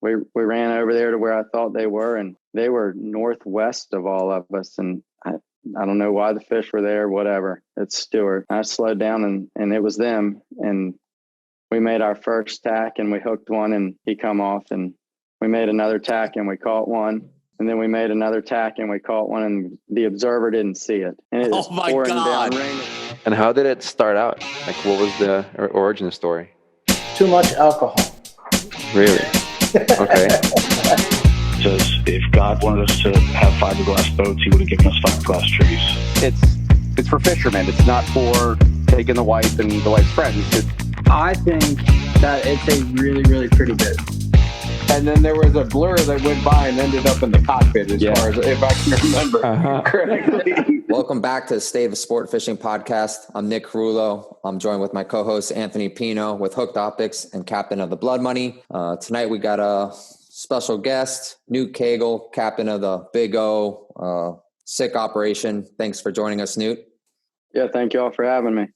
we ran over there to where I thought they were, and they were northwest of all of us. And I don't know why the fish were there, whatever. It's Stewart. I slowed down and it was them. And we made our first tack and we hooked one and he come off, and we made another tack and we caught one. And then we made another tack and we caught one, and the observer didn't see it. And it was pouring down rain. And how did it start out? Like, what was the origin story? Too much alcohol. Really? Okay. Says if God wanted us to have fiberglass boats, he would have given us fiberglass trees. It's for fishermen. It's not for taking the wife and the wife's friends. I think that it's a really, really pretty boat. And then there was a blur that went by and ended up in the cockpit, as far as if I can remember correctly. Welcome back to the State of Sport Fishing Podcast. I'm Nick Carullo. I'm joined with my co-host Anthony Pino with Hooked Optics and captain of the Blood Money. Tonight we got a special guest, Newt Cagle, captain of the Bigoh SICK operation. Thanks for joining us, Newt. Yeah, thank you all for having me.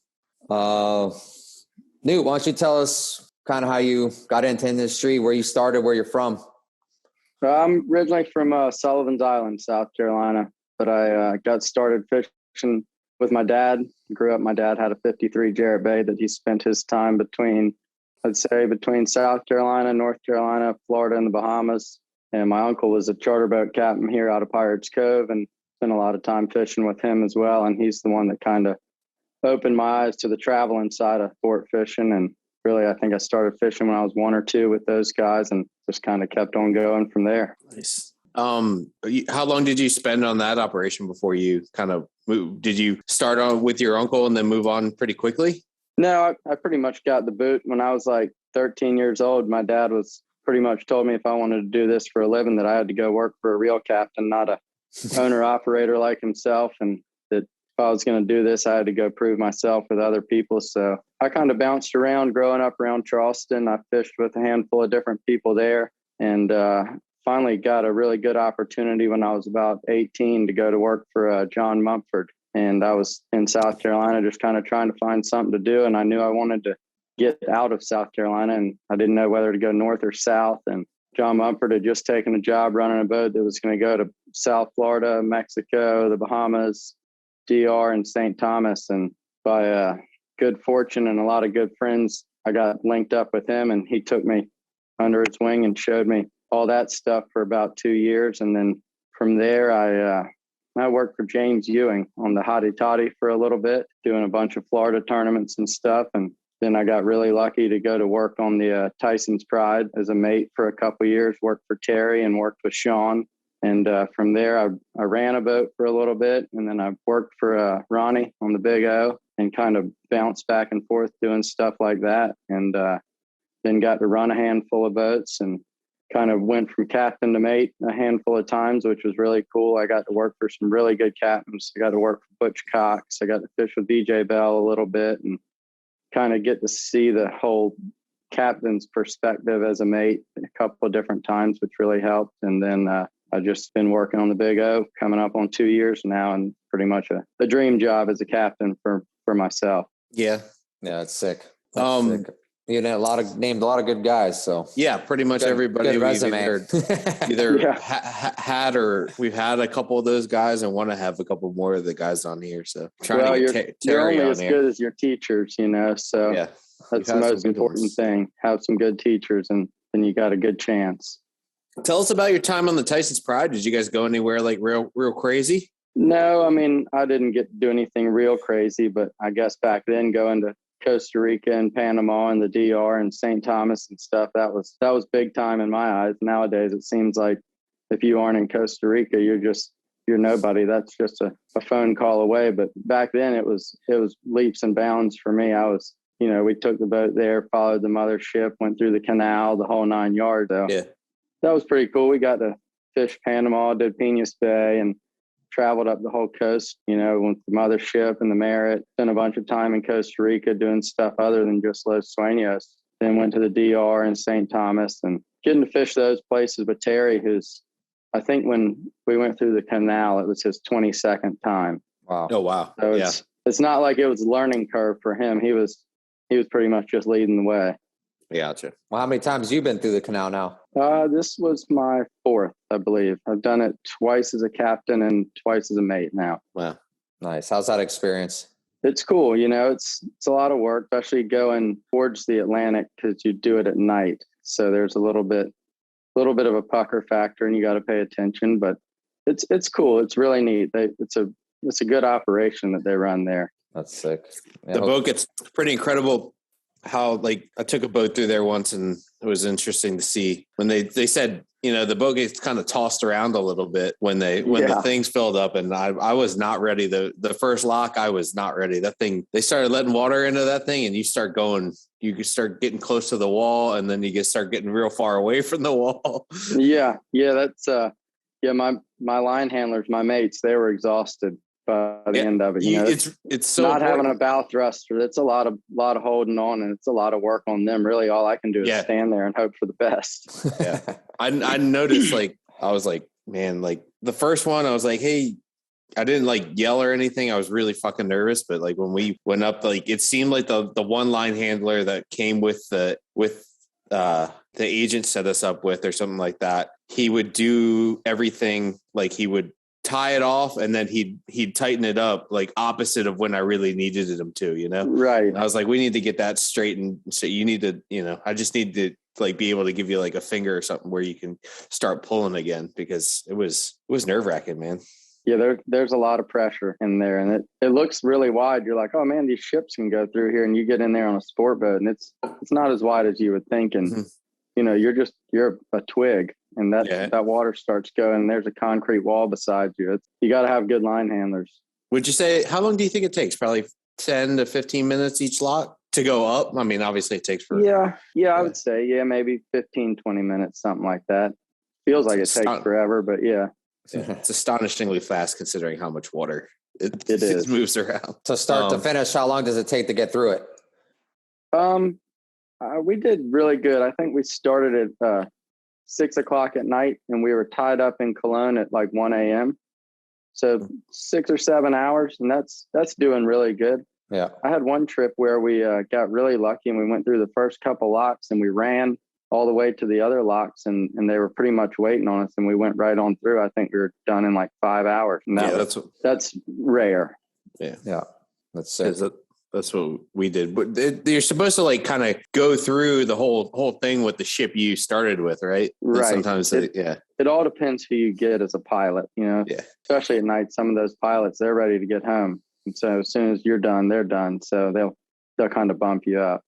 Newt, why don't you tell us kind of how you got into industry, where you started, where you're from? I'm originally from Sullivan's Island, South Carolina, but I got started fishing with my dad. Grew up, my dad had a 53 Jarret Bay that he spent his time between South Carolina, North Carolina, Florida, and the Bahamas. And my uncle was a charter boat captain here out of Pirates Cove, and spent a lot of time fishing with him as well. And he's the one that kind of opened my eyes to the traveling side of sport fishing. And really, I think I started fishing when I was 1 or 2 with those guys, and just kind of kept on going from there. Nice. How long did you spend on that operation before you kind of moved? Did you start on with your uncle and then move on pretty quickly? No, I pretty much got the boot when I was like 13 years old. My dad was pretty much told me if I wanted to do this for a living that I had to go work for a real captain, not a owner operator like himself, and that if I was going to do this, I had to go prove myself with other people. So I kind of bounced around growing up around Charleston. I fished with a handful of different people there, and finally got a really good opportunity when I was about 18 to go to work for John Mumford. And I was in South Carolina just kind of trying to find something to do. And I knew I wanted to get out of South Carolina, and I didn't know whether to go north or south. And John Mumford had just taken a job running a boat that was going to go to South Florida, Mexico, the Bahamas, DR, and St. Thomas. And by good fortune and a lot of good friends, I got linked up with him, and he took me under his wing and showed me all that stuff for about 2 years. And then from there, I worked for James Ewing on the Hottie Toddy for a little bit, doing a bunch of Florida tournaments and stuff. And then I got really lucky to go to work on the Tyson's Pride as a mate for a couple of years, worked for Terry and worked with Sean. And from there, I ran a boat for a little bit. And then I worked for Ronnie on the Bigoh and kind of bounced back and forth doing stuff like that. And then got to run a handful of boats and kind of went from captain to mate a handful of times, which was really cool. I got to work for some really good captains. I got to work for Butch Cox. I got to fish with DJ Bell a little bit and kind of get to see the whole captain's perspective as a mate a couple of different times, which really helped. And then I just been working on the Bigoh coming up on 2 years now, and pretty much a dream job as a captain for myself. Yeah, it's sick. Sick. You know, named a lot of good guys. So yeah, pretty much everybody. Good resume. Either had or we've had a couple of those guys, and want to have a couple more of the guys on here. So you're only as good as your teachers, you know. So yeah, that's the most important thing. Have some good teachers, and then you got a good chance. Tell us about your time on the Tyson's Pride. Did you guys go anywhere like real crazy? No, I mean, I didn't get to do anything real crazy, but I guess back then going to Costa Rica and Panama and the DR and St. Thomas and stuff, that was big time in my eyes. Nowadays, it seems like if you aren't in Costa Rica, you're nobody. That's just a phone call away. But back then it was leaps and bounds for me. We took the boat there, followed the mothership, went through the canal, the whole 9 yards. So yeah, that was pretty cool. We got to fish Panama, did Peñas Bay, and traveled up the whole coast, with the mothership and the Merit. Spent a bunch of time in Costa Rica doing stuff other than just Los Sueños. Then went to the DR and St. Thomas and getting to fish those places with Terry, who's, I think when we went through the canal, it was his 22nd time. Wow. Oh, wow. So it's not like it was a learning curve for him. He was pretty much just leading the way. Gotcha. Well, how many times have you been through the canal now? This was my fourth, I believe. I've done it twice as a captain and twice as a mate now. Wow. Nice. How's that experience? It's cool. It's a lot of work, especially going towards the Atlantic because you do it at night. So there's a little bit of a pucker factor and you got to pay attention, but it's cool. It's really neat. It's a good operation that they run there. That's sick. Yeah, The boat gets pretty incredible. How like I took a boat through there once and it was interesting to see when they said, the boat gets kind of tossed around a little bit when the things filled up, and I was not ready. The first lock, I was not ready. That thing, they started letting water into that thing and you start getting close to the wall and then you start getting real far away from the wall. Yeah. That's my line handlers, my mates, they were exhausted by the end of it. It's so not having a bow thruster. It's a lot of holding on, and it's a lot of work on them. Really, all I can do is stand there and hope for the best. Yeah, I noticed. Like I was like, man, like the first one, I was like, hey, I didn't like yell or anything. I was really fucking nervous, but like when we went up, like it seemed like the one line handler that came with the agent set us up with or something like that. He would do everything like he would tie it off and then he'd tighten it up like opposite of when I really needed him to, Right. And I was like, we need to get that straightened. So you need to, I just need to like be able to give you like a finger or something where you can start pulling again, because it was nerve wracking, man. Yeah, there's a lot of pressure in there, and it looks really wide. You're like, oh man, these ships can go through here, and you get in there on a sport boat, and it's not as wide as you would think, and you're a twig, and that water starts going, and there's a concrete wall beside you. You got to have good line handlers. Would you say, how long do you think it takes? Probably 10 to 15 minutes each lot to go up? I mean, obviously it takes for... Yeah, I would say, maybe 15, 20 minutes, something like that. Feels like it takes forever, but yeah. It's astonishingly fast considering how much water it moves around. So start to finish, how long does it take to get through it? We did really good. I think we started at 6 o'clock at night, and we were tied up in Cologne at like 1 a.m. So 6 or 7 hours, and that's doing really good. Yeah. I had one trip where we got really lucky, and we went through the first couple locks, and we ran all the way to the other locks, and they were pretty much waiting on us, and we went right on through. I think we were done in like 5 hours. And that's rare. Yeah. That's what we did. But you're supposed to like kind of go through the whole thing with the ship you started with, right? Right. And sometimes it all depends who you get as a pilot, especially at night. Some of those pilots, they're ready to get home. And so as soon as you're done, they're done. So they'll kind of bump you up.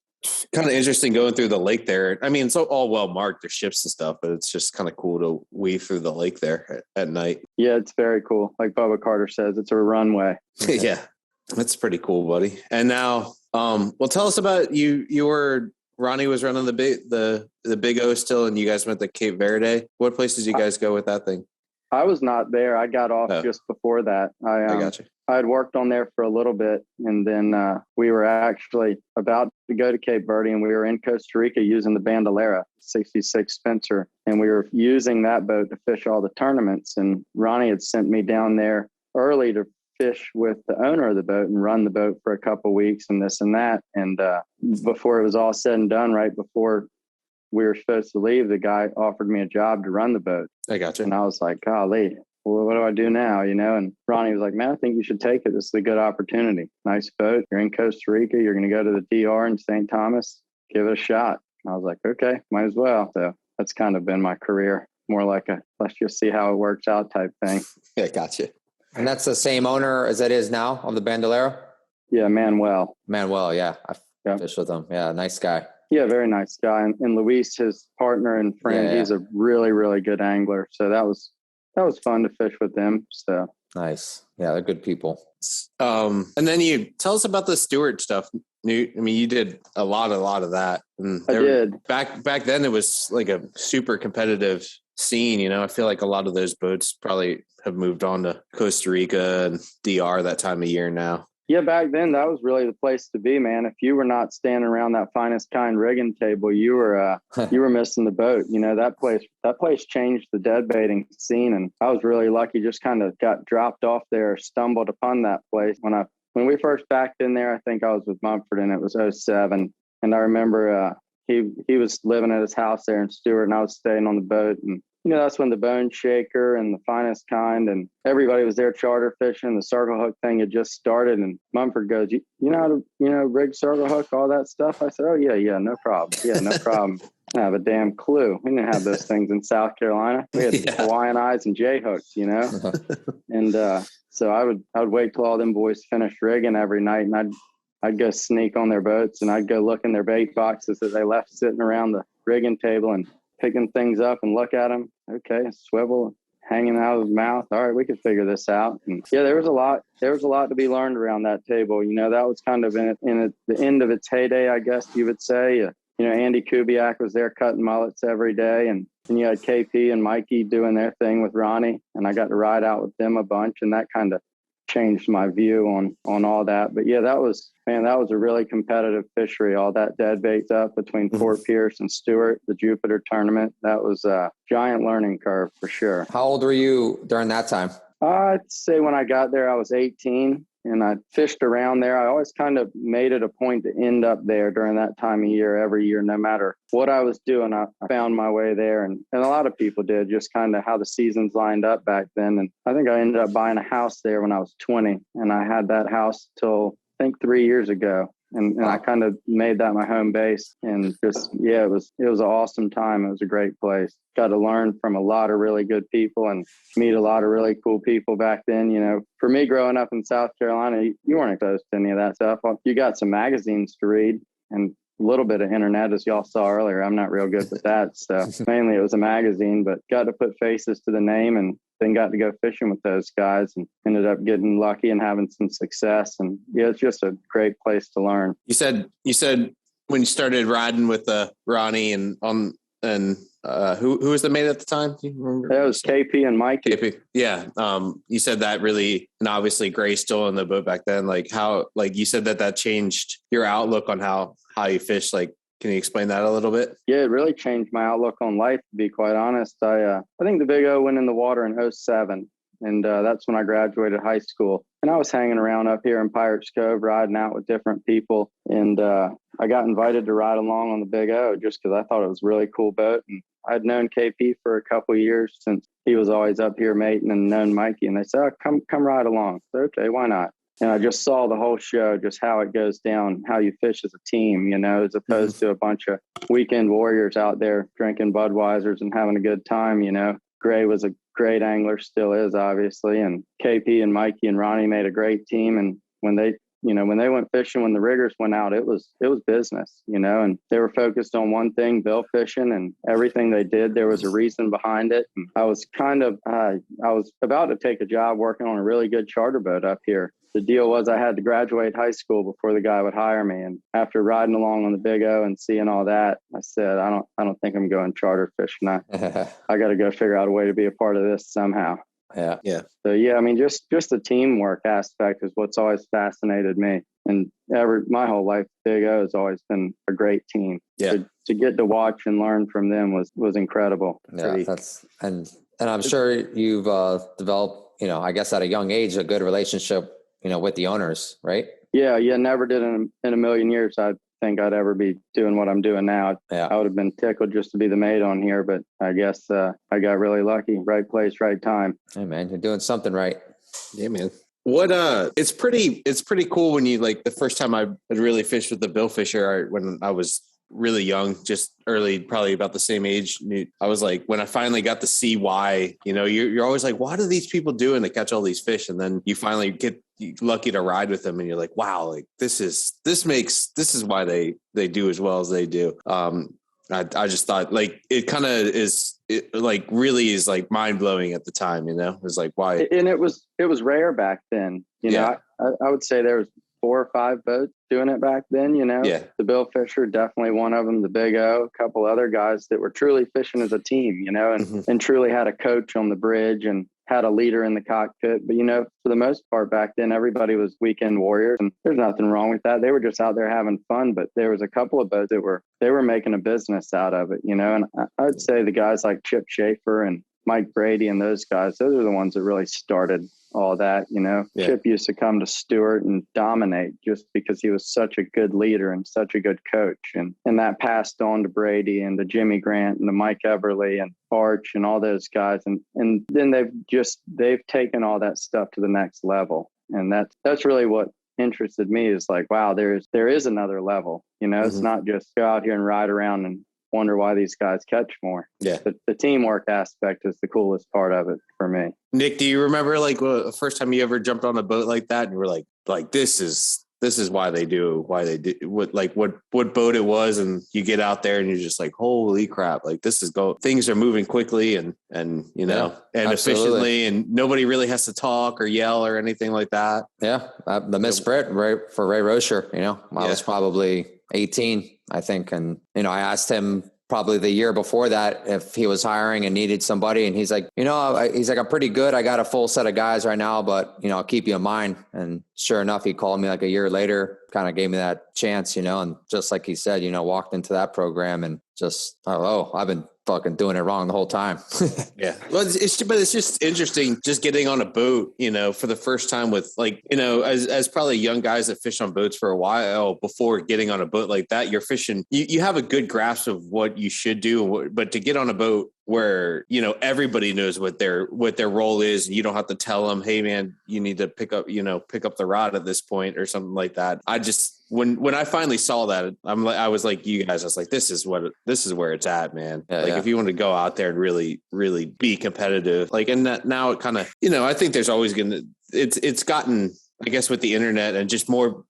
Kind of interesting going through the lake there. I mean, it's all well marked, their ships and stuff, but it's just kind of cool to weave through the lake there at night. Yeah, it's very cool. Like Bubba Carter says, it's a runway. Yeah, that's pretty cool, buddy. And now, well, tell us about you. Ronnie was running the Bigoh still, and you guys went to Cape Verde. What places did you guys go with that thing? I was not there. I got off just before that. I got you. I had worked on there for a little bit, and then we were actually about to go to Cape Verde, and we were in Costa Rica using the Bandolera 66 Spencer, and we were using that boat to fish all the tournaments. And Ronnie had sent me down there early to fish with the owner of the boat and run the boat for a couple of weeks and this and that. And before it was all said and done, right before we were supposed to leave, the guy offered me a job to run the boat. I got you. And I was like, golly, well, what do I do now? And Ronnie was like, man, I think you should take it. This is a good opportunity. Nice boat. You're in Costa Rica. You're going to go to the DR in St. Thomas. Give it a shot. And I was like, okay, might as well. So that's kind of been my career. More like let's just see how it works out type thing. Yeah, gotcha. And that's the same owner as it is now of the Bandolera? Yeah, Manuel, yeah. I fished with him. Yeah, nice guy. Yeah, very nice guy. And Luis, his partner and friend, he's a really, really good angler. So that was fun to fish with them. So nice. Yeah, they're good people. And then you tell us about the Stewart stuff, Newt. I mean, you did a lot of that. And I did. Back then, it was like a super competitive scene. I feel like a lot of those boats probably have moved on to Costa Rica and DR that time of year now. Yeah, back then that was really the place to be, man. If you were not standing around that finest kind rigging table, you were missing the boat. That place changed the dead baiting scene, and I was really lucky. Just kind of got dropped off there, stumbled upon that place when we first backed in there. I think I was with Mumford, and it was 2007, and I remember he was living at his house there in Stewart, and I was staying on the boat. And that's when the Bone Shaker and the Finest Kind and everybody was there charter fishing. The circle hook thing had just started, and Mumford goes, you know how to rig circle hook, all that stuff? I said, oh yeah, no problem. Yeah, no problem. I have a damn clue. We didn't have those things in South Carolina. We had Hawaiian eyes and J hooks, and so I would wait till all them boys finished rigging every night, and I'd go sneak on their boats, and I'd go look in their bait boxes that they left sitting around the rigging table and picking things up and look at them. Okay, swivel hanging out of his mouth. All right, we could figure this out. And yeah, there was a lot to be learned around that table. That was kind of in the end of its heyday, I guess you would say. Andy Kubiak was there cutting mullets every day, and you had KP and Mikey doing their thing with Ronnie, and I got to ride out with them a bunch, and that kind of changed my view on all that. But yeah, that was a really competitive fishery. All that dead bait stuff between Fort Pierce and Stewart, the Jupiter tournament, that was a giant learning curve for sure. How old were you during that time? I'd say when I got there, I was 18, and I fished around there. I always kind of made it a point to end up there during that time of year, every year, no matter what I was doing. I found my way there, and a lot of people did, just kind of how the seasons lined up back then. And I think I ended up buying a house there when I was 20, and I had that house till I think 3 years ago. And I kind of made that my home base, and just, it was an awesome time. It was a great place. Got to learn from a lot of really good people and meet a lot of really cool people back then. For me, growing up in South Carolina, you weren't exposed to any of that stuff. You got some magazines to read and a little bit of internet, as y'all saw earlier. I'm not real good with that stuff. Mainly it was a magazine, but got to put faces to the name, and then got to go fishing with those guys and ended up getting lucky and having some success. And yeah, it's just a great place to learn. You said when you started riding with Ronnie and who was the mate at the time? Do you remember? That was KP and Mike. KP. Yeah. You said that really, and obviously Gray still in the boat back then. You said that changed your outlook on how you fish. Can you explain that a little bit? Yeah, it really changed my outlook on life, to be quite honest. I think the Bigoh went in the water in 2007, and that's when I graduated high school. And I was hanging around up here in Pirates Cove, riding out with different people. And I got invited to ride along on the Bigoh just because I thought it was a really cool boat. And I'd known KP for a couple of years since he was always up here mating, and known Mikey. And they said, come ride along. So, okay, why not? And I just saw the whole show, just how it goes down, how you fish as a team, as opposed to a bunch of weekend warriors out there drinking Budweisers and having a good time. Gray was a great angler, still is, obviously. And KP and Mikey and Ronnie made a great team. And when they went fishing, when the riggers went out, it was business, and they were focused on one thing, bill fishing, and everything they did, there was a reason behind it. And I was I was about to take a job working on a really good charter boat up here. The deal was I had to graduate high school before the guy would hire me. And after riding along on the Bigoh and seeing all that, I said, I don't think I'm going charter fishing. I got to go figure out a way to be a part of this somehow. Yeah. Yeah. So yeah, I mean, just the teamwork aspect is what's always fascinated me. And my whole life, Bigoh has always been a great team. Yeah. To get to watch and learn from them was incredible. Yeah. And I'm sure you've developed, I guess at a young age, a good relationship, with the owners, right? Yeah. Never did in a million years I think I'd ever be doing what I'm doing now. Yeah. I would have been tickled just to be the mate on here, but I guess I got really lucky. Right place, right time. Hey man, you're doing something right. Yeah, man. What it's pretty cool when you the first time I had really fished with the Billfisher when I was really young, just early, probably about the same age. I was when I finally got to see why, you're always what are these people doing to catch all these fish? And then you finally get lucky to ride with them and you're wow, this is why they do as well as they do. I just thought it kind of is, really is mind blowing at the time, it was why. And it was rare back then, I would say there was 4 or 5 boats doing it back then, Yeah. The Billfisher, definitely one of them, the Bigoh, a couple other guys that were truly fishing as a team, and truly had a coach on the bridge and had a leader in the cockpit. But, for the most part back then, everybody was weekend warriors, and there's nothing wrong with that. They were just out there having fun, but there was a couple of boats that were making a business out of it, and I'd say the guys like Chip Schaefer and Mike Brady and those guys, those are the ones that really started all that, Yeah. Chip used to come to Stewart and dominate just because he was such a good leader and such a good coach. And that passed on to Brady and to Jimmy Grant and to Mike Everly and Arch and all those guys. And then they've taken all that stuff to the next level. And that's really what interested me, is like, wow, there is another level, It's not just go out here and ride around and wonder why these guys catch more. Yeah. The teamwork aspect is the coolest part of it for me. Nick, do you remember the first time you ever jumped on a boat like that and you were like this is why they do what boat it was, and you get out there and you're just like, holy crap, like things are moving quickly and efficiently, and nobody really has to talk or yell or anything like that. Yeah. The misprint for Ray Rocher, I was probably 18, I think. And, I asked him probably the year before that if he was hiring and needed somebody. And he's like, I'm pretty good. I got a full set of guys right now, but, I'll keep you in mind. And sure enough, he called me like a year later, kind of gave me that chance, and just like he said, walked into that program and just, I've been fucking doing it wrong the whole time. Yeah. Well, it's just interesting just getting on a boat, for the first time with as probably young guys that fish on boats for a while before getting on a boat like that, you're fishing, you have a good grasp of what you should do, but to get on a boat where, everybody knows what their role is, and you don't have to tell them, hey man, you need to pick up the rod at this point or something like that. I just, when I finally saw that, I was like you guys, I was like, this is where it's at, man. If you want to go out there and really, really be competitive, and that now it kind of, I think there's always it's gotten, I guess, with the internet and just more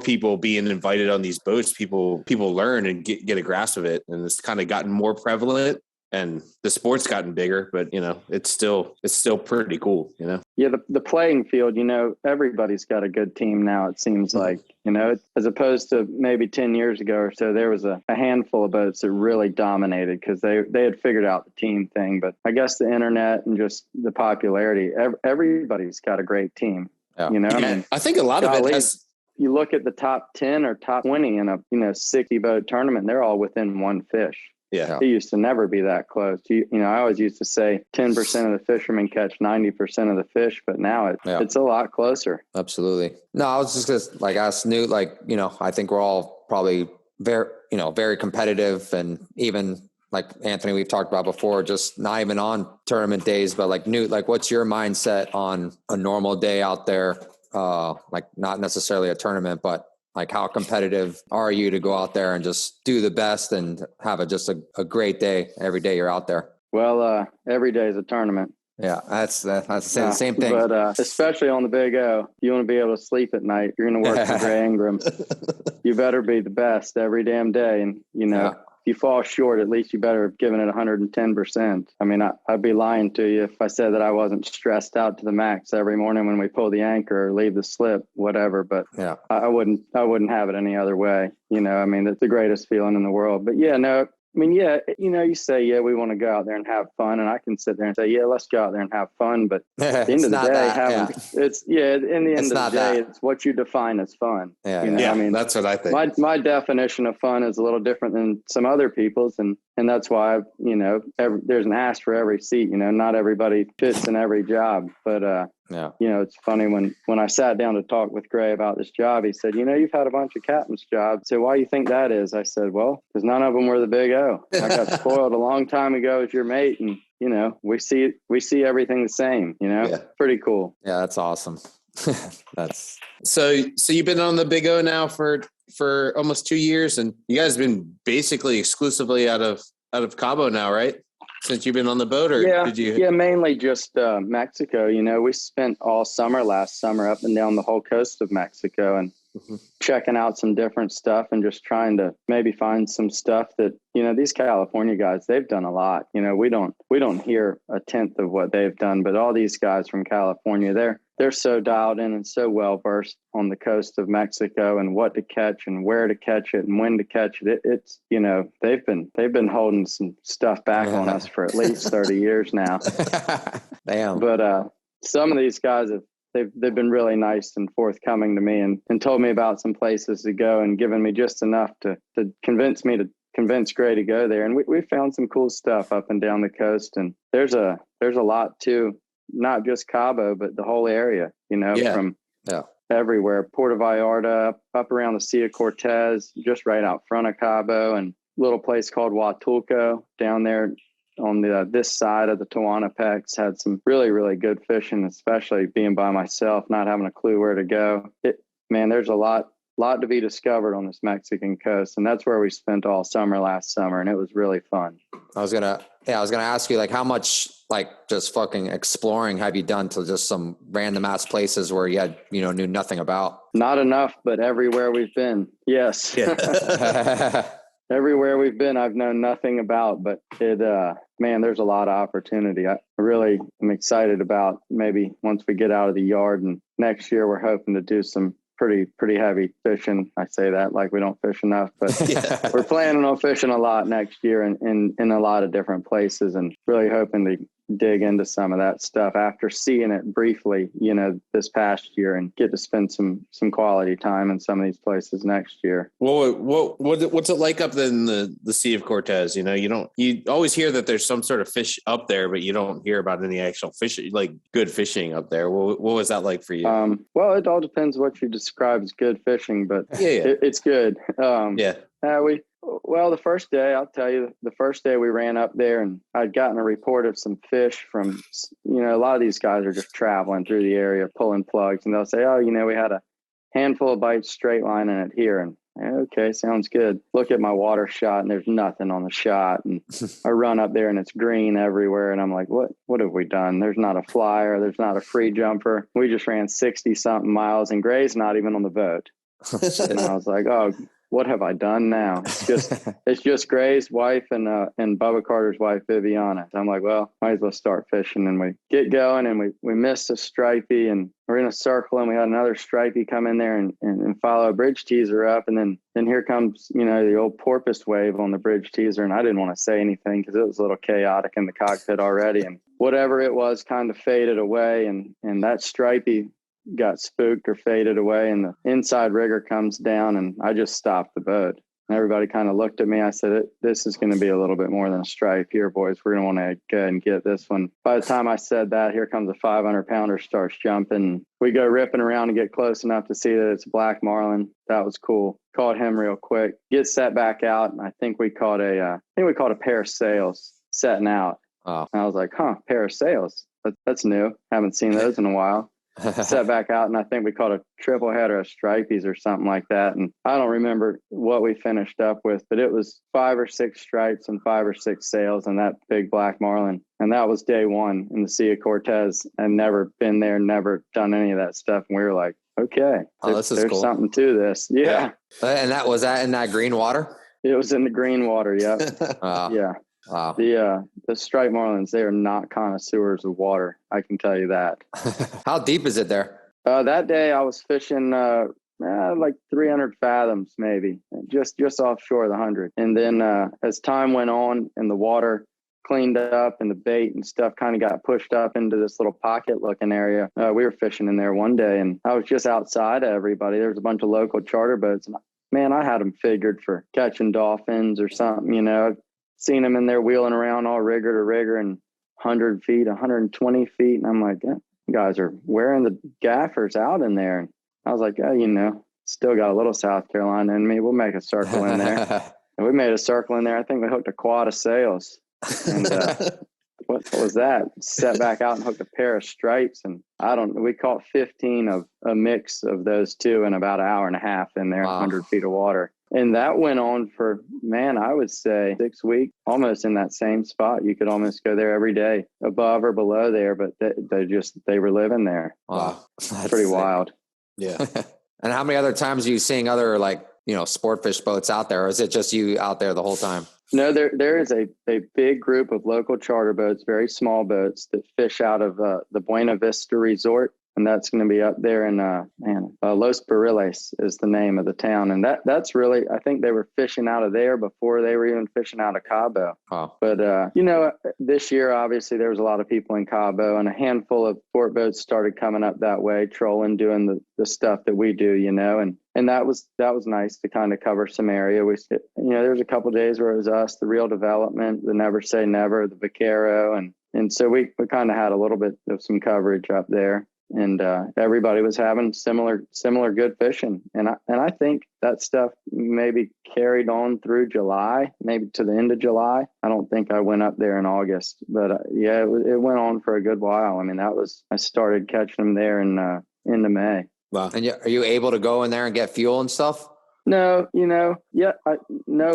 people being invited on these boats, people learn and get a grasp of it. And it's kind of gotten more prevalent. And the sport's gotten bigger, but it's still pretty cool, Yeah, the playing field, everybody's got a good team now. It seems like, as opposed to maybe 10 years ago or so, there was a handful of boats that really dominated because they had figured out the team thing. But I guess the internet and just the popularity, everybody's got a great team. Yeah. I think a lot of it has. You look at the top 10 or top 20 in a 60 boat tournament, they're all within one fish. Yeah. It used to never be that close. I always used to say 10% of the fishermen catch 90% of the fish, but now it's a lot closer. Absolutely. No, I was just gonna ask Newt, I think we're all probably very competitive, and even like Anthony, we've talked about before, just not even on tournament days, but Newt, what's your mindset on a normal day out there? Not necessarily a tournament, but how competitive are you to go out there and just do the best and have just a great day every day you're out there? Well, every day is a tournament. Yeah, that's the same thing. But especially on the Big O, you want to be able to sleep at night. You're going to work for Gray Ingram. You better be the best every damn day. And, if you fall short, at least you better have given it 110%. I mean, I'd be lying to you if I said that I wasn't stressed out to the max every morning when we pull the anchor or leave the slip, whatever. But yeah, I wouldn't have it any other way. That's the greatest feeling in the world. But yeah, no, you say, yeah, we want to go out there and have fun. And I can sit there and say, yeah, let's go out there and have fun. But at the end of the day, it's what you define as fun. Yeah. That's what I think. My definition of fun is a little different than some other people's. And that's why, there's an ass for every seat. Not everybody fits in every job. But, it's funny when I sat down to talk with Gray about this job, he said, you've had a bunch of captain's jobs. So why do you think that is? I said, well, because none of them were the Big O. I got spoiled a long time ago as your mate. And, we see everything the same, Pretty cool. Yeah, that's awesome. So you've been on the Big O now for almost 2 years, and you guys have been basically exclusively out of Cabo now, right? Since you've been on the boat, or did you? Yeah, mainly just Mexico. We spent all summer last summer up and down the whole coast of Mexico and checking out some different stuff and just trying to maybe find some stuff that, these California guys, they've done a lot. We don't hear a tenth of what they've done, but all these guys from California, they're so dialed in and so well versed on the coast of Mexico and what to catch and where to catch it and when to catch it. It's they've been holding some stuff back on us for at least 30 years now. Damn. But some of these guys they've been really nice and forthcoming to me and told me about some places to go and given me just enough to convince Gray to go there. And we found some cool stuff up and down the coast. And there's a lot too, not just Cabo, but the whole area, from everywhere. Puerto Vallarta, up around the Sea of Cortez, just right out front of Cabo, and a little place called Huatulco down there on this side of the Tehuantepec. Had some really, really good fishing, especially being by myself, not having a clue where to go. There's a lot to be discovered on this Mexican coast, and that's where we spent all summer last summer, and it was really fun. I was gonna ask you, like, how much, like, just fucking exploring have you done to just some random ass places where you had, knew nothing about? Not enough, but everywhere we've been, yes. Yeah. Everywhere we've been, I've known nothing about, but there's a lot of opportunity. I really am excited about maybe once we get out of the yard, and next year we're hoping to do some pretty heavy fishing. I say that like we don't fish enough, but we're planning on fishing a lot next year in a lot of different places, and really hoping to dig into some of that stuff after seeing it briefly, this past year, and get to spend some quality time in some of these places next year. Well, what's it like up in the Sea of Cortez? You always hear that there's some sort of fish up there, but you don't hear about any actual fishing, like good fishing up there. What was that like for you? Well, it all depends what you describe as good fishing, but it's good. The first day, I'll tell you, the first day we ran up there, and I'd gotten a report of some fish from, a lot of these guys are just traveling through the area, pulling plugs, and they'll say, we had a handful of bites straight lining it here. And okay, sounds good. Look at my water shot, and there's nothing on the shot. And I run up there, and it's green everywhere. And I'm like, what have we done? There's not a flyer. There's not a free jumper. We just ran 60 something miles, and Gray's not even on the boat. And I was like, oh, what have I done now? It's just Gray's wife and Bubba Carter's wife, Viviana. So I'm like, well, might as well start fishing. And we get going, and we missed a stripey, and we're in a circle, and we had another stripey come in there and follow a bridge teaser up. And then here comes, the old porpoise wave on the bridge teaser. And I didn't want to say anything because it was a little chaotic in the cockpit already. And whatever it was kind of faded away. And that stripey got spooked or faded away, and the inside rigger comes down, and I just stopped the boat. And everybody kind of looked at me. I said, this is going to be a little bit more than a stripe here, boys. We're going to want to go ahead and get this one. By the time I said that, here comes a 500-pounder, starts jumping. We go ripping around and get close enough to see that it's a black marlin. That was cool. Caught him real quick. Get set back out, and I think we caught a pair of sails setting out. Oh. And I was like, pair of sails. That's new. Haven't seen those in a while. Set back out, and I think we caught a triple header of stripies or something like that. And I don't remember what we finished up with, but it was 5 or 6 stripes and 5 or 6 sails and that big black marlin. And that was day one in the Sea of Cortez. I'd never been there, never done any of that stuff. And we were like, okay, there's cool. Something to this. Yeah. And was that in that green water? It was in the green water. Yep. Yeah. Wow. The striped marlins, they are not connoisseurs of water. I can tell you that. How deep is it there? That day I was fishing like 300 fathoms, maybe, just offshore of the 100. And then as time went on and the water cleaned up and the bait and stuff kind of got pushed up into this little pocket looking area, we were fishing in there one day, and I was just outside of everybody. There was a bunch of local charter boats, and man, I had them figured for catching dolphins or something, Seen them in there wheeling around all rigger to rigger and 100 feet, 120 feet. And I'm like, you guys are wearing the gaffers out in there. And I was like, still got a little South Carolina in me. We'll make a circle in there. And we made a circle in there. I think we hooked a quad of sails. And what was that? Set back out and hooked a pair of stripes. And we caught 15 of a mix of those two in about an hour and a half in there, 100 feet of water. And that went on for, I would say 6 weeks, almost in that same spot. You could almost go there every day, above or below there, but they were living there. Wow. That's pretty wild. Yeah. And how many other times are you seeing other, sport fish boats out there, or is it just you out there the whole time? No, there is a big group of local charter boats, very small boats that fish out of the Buena Vista Resort. And that's going to be up there in, Los Barriles is the name of the town. And that's really, I think they were fishing out of there before they were even fishing out of Cabo. Oh. But, this year, obviously, there was a lot of people in Cabo, and a handful of sport boats started coming up that way, trolling, doing the stuff that we do, and that was nice to kind of cover some area. We, there was a couple of days where it was us, the Real Development, the Never Say Never, the Vaquero, and And so we kind of had a little bit of some coverage up there, and everybody was having similar good fishing. And I think that stuff maybe carried on through July, maybe to the end of July. I don't think I went up there in August, but yeah, it went on for a good while. I mean, I started catching them there in into May. Wow. And are you able to go in there and get fuel and stuff? No, no,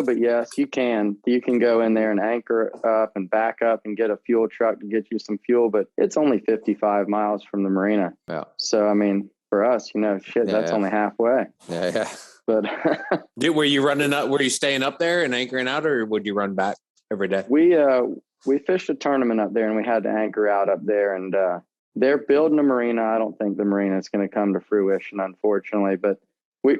but yes, you can. You can go in there and anchor up and back up and get a fuel truck to get you some fuel, but it's only 55 miles from the marina. Yeah. So, I mean, for us, that's only halfway. Yeah. But Were you running up? Were you staying up there and anchoring out, or would you run back every day? we fished a tournament up there, and we had to anchor out up there, and they're building a marina. I don't think the marina is going to come to fruition, unfortunately, but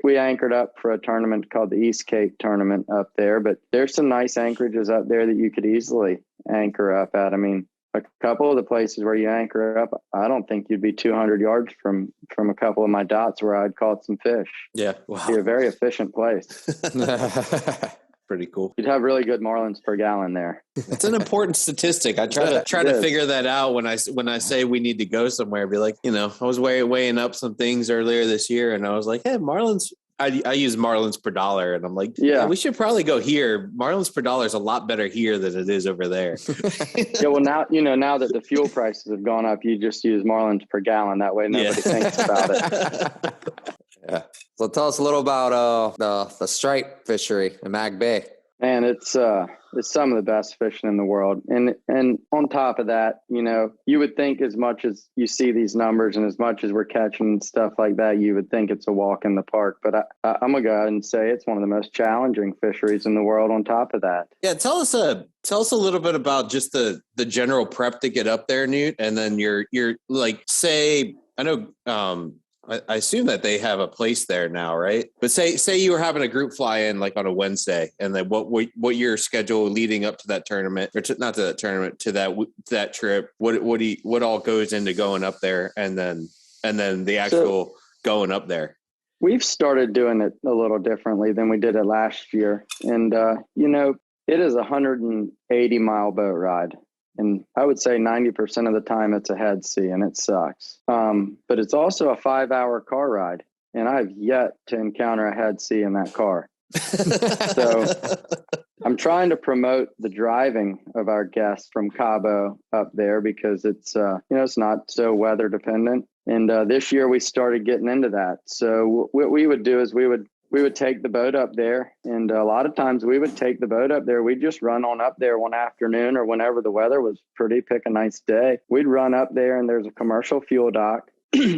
we anchored up for a tournament called the East Cape tournament up there, but there's some nice anchorages up there that you could easily anchor up at. I mean, a couple of the places where you anchor up, I don't think you'd be 200 yards from a couple of my dots where I'd caught some fish. Yeah. Wow. It'd be a very efficient place. Pretty cool. You'd have really good marlins per gallon there. It's an important statistic. I try to figure that out when I say we need to go somewhere. Be like, I was weighing up some things earlier this year, and I was like, hey, marlins. I use marlins per dollar, and I'm like, yeah, we should probably go here. Marlins per dollar is a lot better here than it is over there. Yeah, well, now that the fuel prices have gone up, you just use marlins per gallon. That way, nobody thinks about it. Yeah. So tell us a little about the stripe fishery in Mag Bay. Man, it's some of the best fishing in the world. And on top of that, you would think as much as you see these numbers and as much as we're catching stuff like that, you would think it's a walk in the park. But I'm going to go ahead and say it's one of the most challenging fisheries in the world on top of that. Yeah, tell us a little bit about just the general prep to get up there, Newt, and then you're like, say, I know I assume that they have a place there now, right? But say you were having a group fly in like on a Wednesday, and then what your schedule leading up to that tournament, or not to that tournament, to that trip? What all goes into going up there, and then the actual going up there? We've started doing it a little differently than we did it last year, and it is a 180-mile boat ride. And I would say 90% of the time it's a head sea, and it sucks. But it's also a 5-hour car ride, and I've yet to encounter a head sea in that car. So I'm trying to promote the driving of our guests from Cabo up there because it's it's not so weather dependent. And this year we started getting into that. So what we would do is we would take the boat up there, and a lot of times we would take the boat up there. We'd just run on up there one afternoon or whenever the weather was pretty, pick a nice day. We'd run up there, and there's a commercial fuel dock,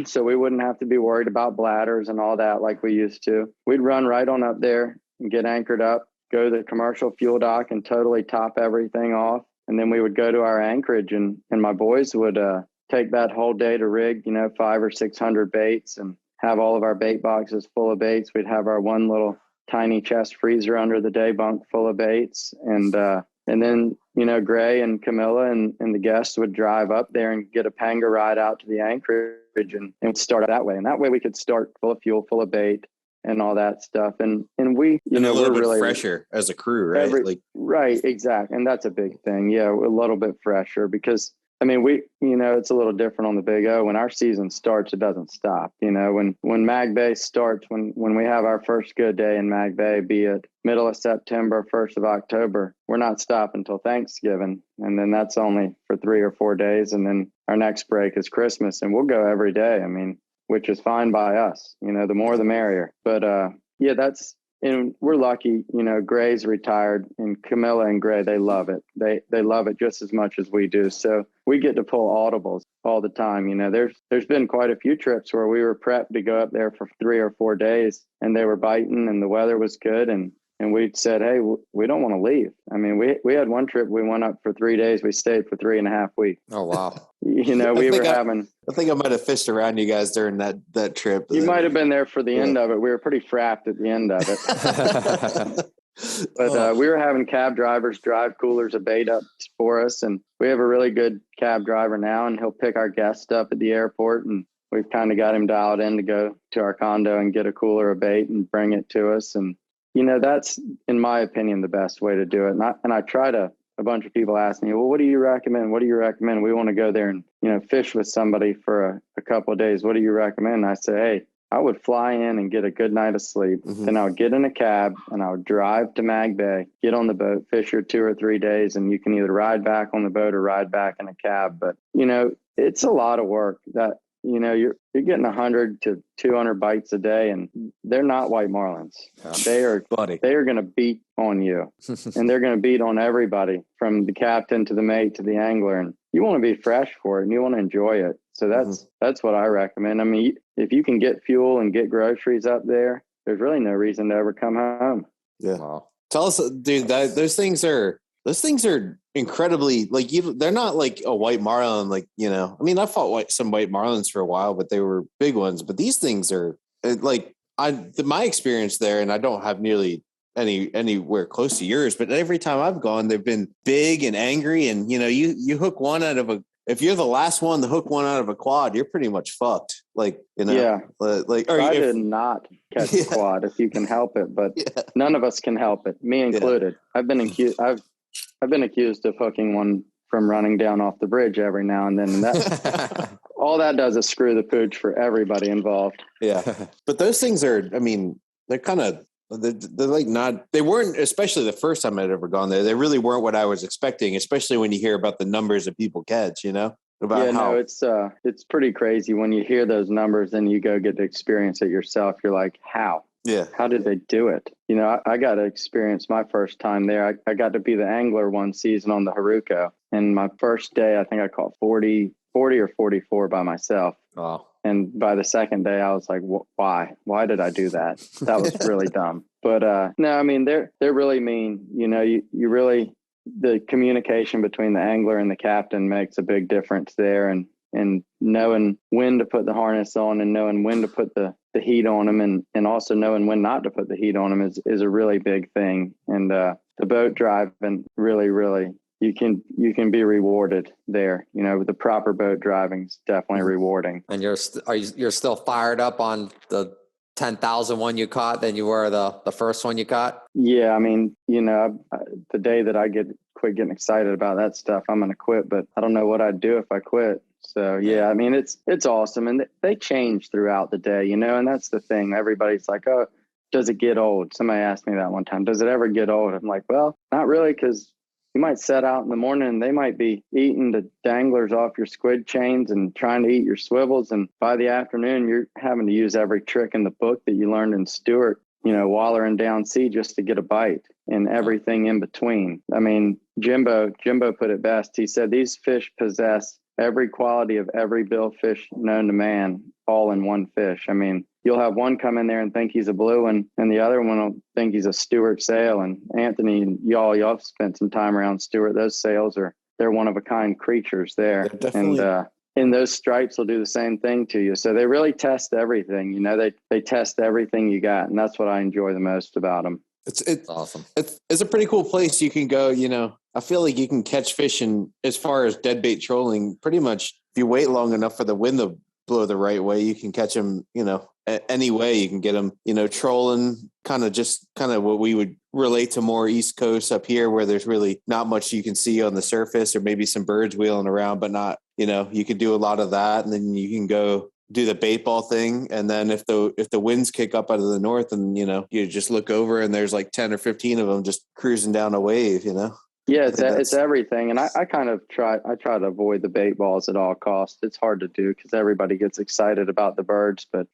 so we wouldn't have to be worried about bladders and all that like we used to. We'd run right on up there and get anchored up, go to the commercial fuel dock and totally top everything off. And then we would go to our anchorage, and my boys would take that whole day to rig, 500 or 600 baits and have all of our bait boxes full of baits. We'd have our one little tiny chest freezer under the day bunk full of baits. And then, Gray and Camilla and the guests would drive up there and get a panga ride out to the anchorage and start that way. And that way we could start full of fuel, full of bait and all that stuff. And we, a little we're bit really fresher as a crew, right? Right. Exactly. And that's a big thing. Yeah. A little bit fresher because it's a little different on the Big O. When our season starts, it doesn't stop. When Mag Bay starts, when we have our first good day in Mag Bay, be it middle of September, 1st of October, we're not stopping until Thanksgiving. And then that's only for 3 or 4 days. And then our next break is Christmas, and we'll go every day. Which is fine by us. The more the merrier. But and we're lucky, Gray's retired, and Camilla and Gray, they love it. They love it just as much as we do. So we get to pull audibles all the time. There's been quite a few trips where we were prepped to go up there for 3 or 4 days, and they were biting and the weather was good. And we said, hey, we don't want to leave. We had one trip, we went up for 3 days. We stayed for 3.5 weeks. Oh, wow. I think I might have fished around you guys during that trip. You might have been there for the end of it. We were pretty frapped at the end of it. But we were having cab drivers drive coolers of bait up for us. And we have a really good cab driver now, and he'll pick our guests up at the airport. And we've kind of got him dialed in to go to our condo and get a cooler of bait and bring it to us. And, that's, in my opinion, the best way to do it. And I try to a bunch of people ask me, well, what do you recommend? What do you recommend? We want to go there and, fish with somebody for a couple of days. What do you recommend? And I say, hey, I would fly in and get a good night of sleep. Then I would get in a cab and I would drive to Mag Bay, get on the boat, fish for 2 or 3 days. And you can either ride back on the boat or ride back in a cab. But, it's a lot of work that, you're getting 100 to 200 bites a day, and they're not white marlins. They are going to beat on you, and they're going to beat on everybody from the captain to the mate to the angler. And you want to be fresh for it, and you want to enjoy it. So that's what I recommend. I mean, if you can get fuel and get groceries up there, there's really no reason to ever come home. Yeah. Wow. Tell us, dude, those things are incredibly, like, they're not like a white marlin, like, I mean, I fought some white marlins for a while, but they were big ones. But these things are like, my experience there, and I don't have nearly anywhere close to yours, but every time I've gone, they've been big and angry. And, you hook one out of if you're the last one to hook one out of a quad, you're pretty much fucked. Like, yeah. Like, I did not catch a quad if you can help it, but none of us can help it, me included. I've been accused of hooking one from running down off the bridge every now and then. And that all that does is screw the pooch for everybody involved. Yeah. But those things are, I mean, they're kind of, they're like they weren't, especially the first time I'd ever gone there, they really weren't what I was expecting, especially when you hear about the numbers that people catch, it's pretty crazy when you hear those numbers and you go get to experience it yourself. You're like, how? Yeah. How did they do it? I got to experience my first time there. I got to be the angler one season on the Haruko. And my first day, I think I caught 40 or 44 by myself. Oh. And by the second day, I was like, why? Why did I do that? That was really dumb. But no, I mean, they're really mean. You really, the communication between the angler and the captain makes a big difference there. And knowing when to put the harness on and knowing when to put the heat on them and also knowing when not to put the heat on them is a really big thing. And the boat driving really, you can be rewarded there. The proper boat driving is definitely rewarding. And you're still fired up on the 10,000 one you caught than you were the first one you caught? Yeah, I mean, the day that I quit getting excited about that stuff, I'm going to quit, but I don't know what I'd do if I quit. So, yeah, I mean, it's awesome. And they change throughout the day, and that's the thing. Everybody's like, oh, does it get old? Somebody asked me that one time. Does it ever get old? I'm like, well, not really, because you might set out in the morning and they might be eating the danglers off your squid chains and trying to eat your swivels. And by the afternoon, you're having to use every trick in the book that you learned in Stewart, wallering down sea just to get a bite and everything in between. I mean, Jimbo put it best. He said, these fish possess every quality of every billfish known to man, all in one fish. I mean, you'll have one come in there and think he's a blue one, and the other one will think he's a Stewart sail. And Anthony and y'all spent some time around Stewart. Those sails they're one of a kind creatures there. And those stripes will do the same thing to you. So they really test everything. They test everything you got, and that's what I enjoy the most about them. It's awesome. It's a pretty cool place. You can go, I feel like you can catch fish, and as far as deadbait trolling, pretty much if you wait long enough for the wind to blow the right way, you can catch them, any way you can get them, trolling kind of what we would relate to more East Coast up here, where there's really not much you can see on the surface, or maybe some birds wheeling around, but not, you could do a lot of that. And then you can go do the bait ball thing. And then if the winds kick up out of the north and, you just look over and there's like 10 or 15 of them just cruising down a wave, Yeah, it's everything. And I kind of try to avoid the bait balls at all costs. It's hard to do because everybody gets excited about the birds. But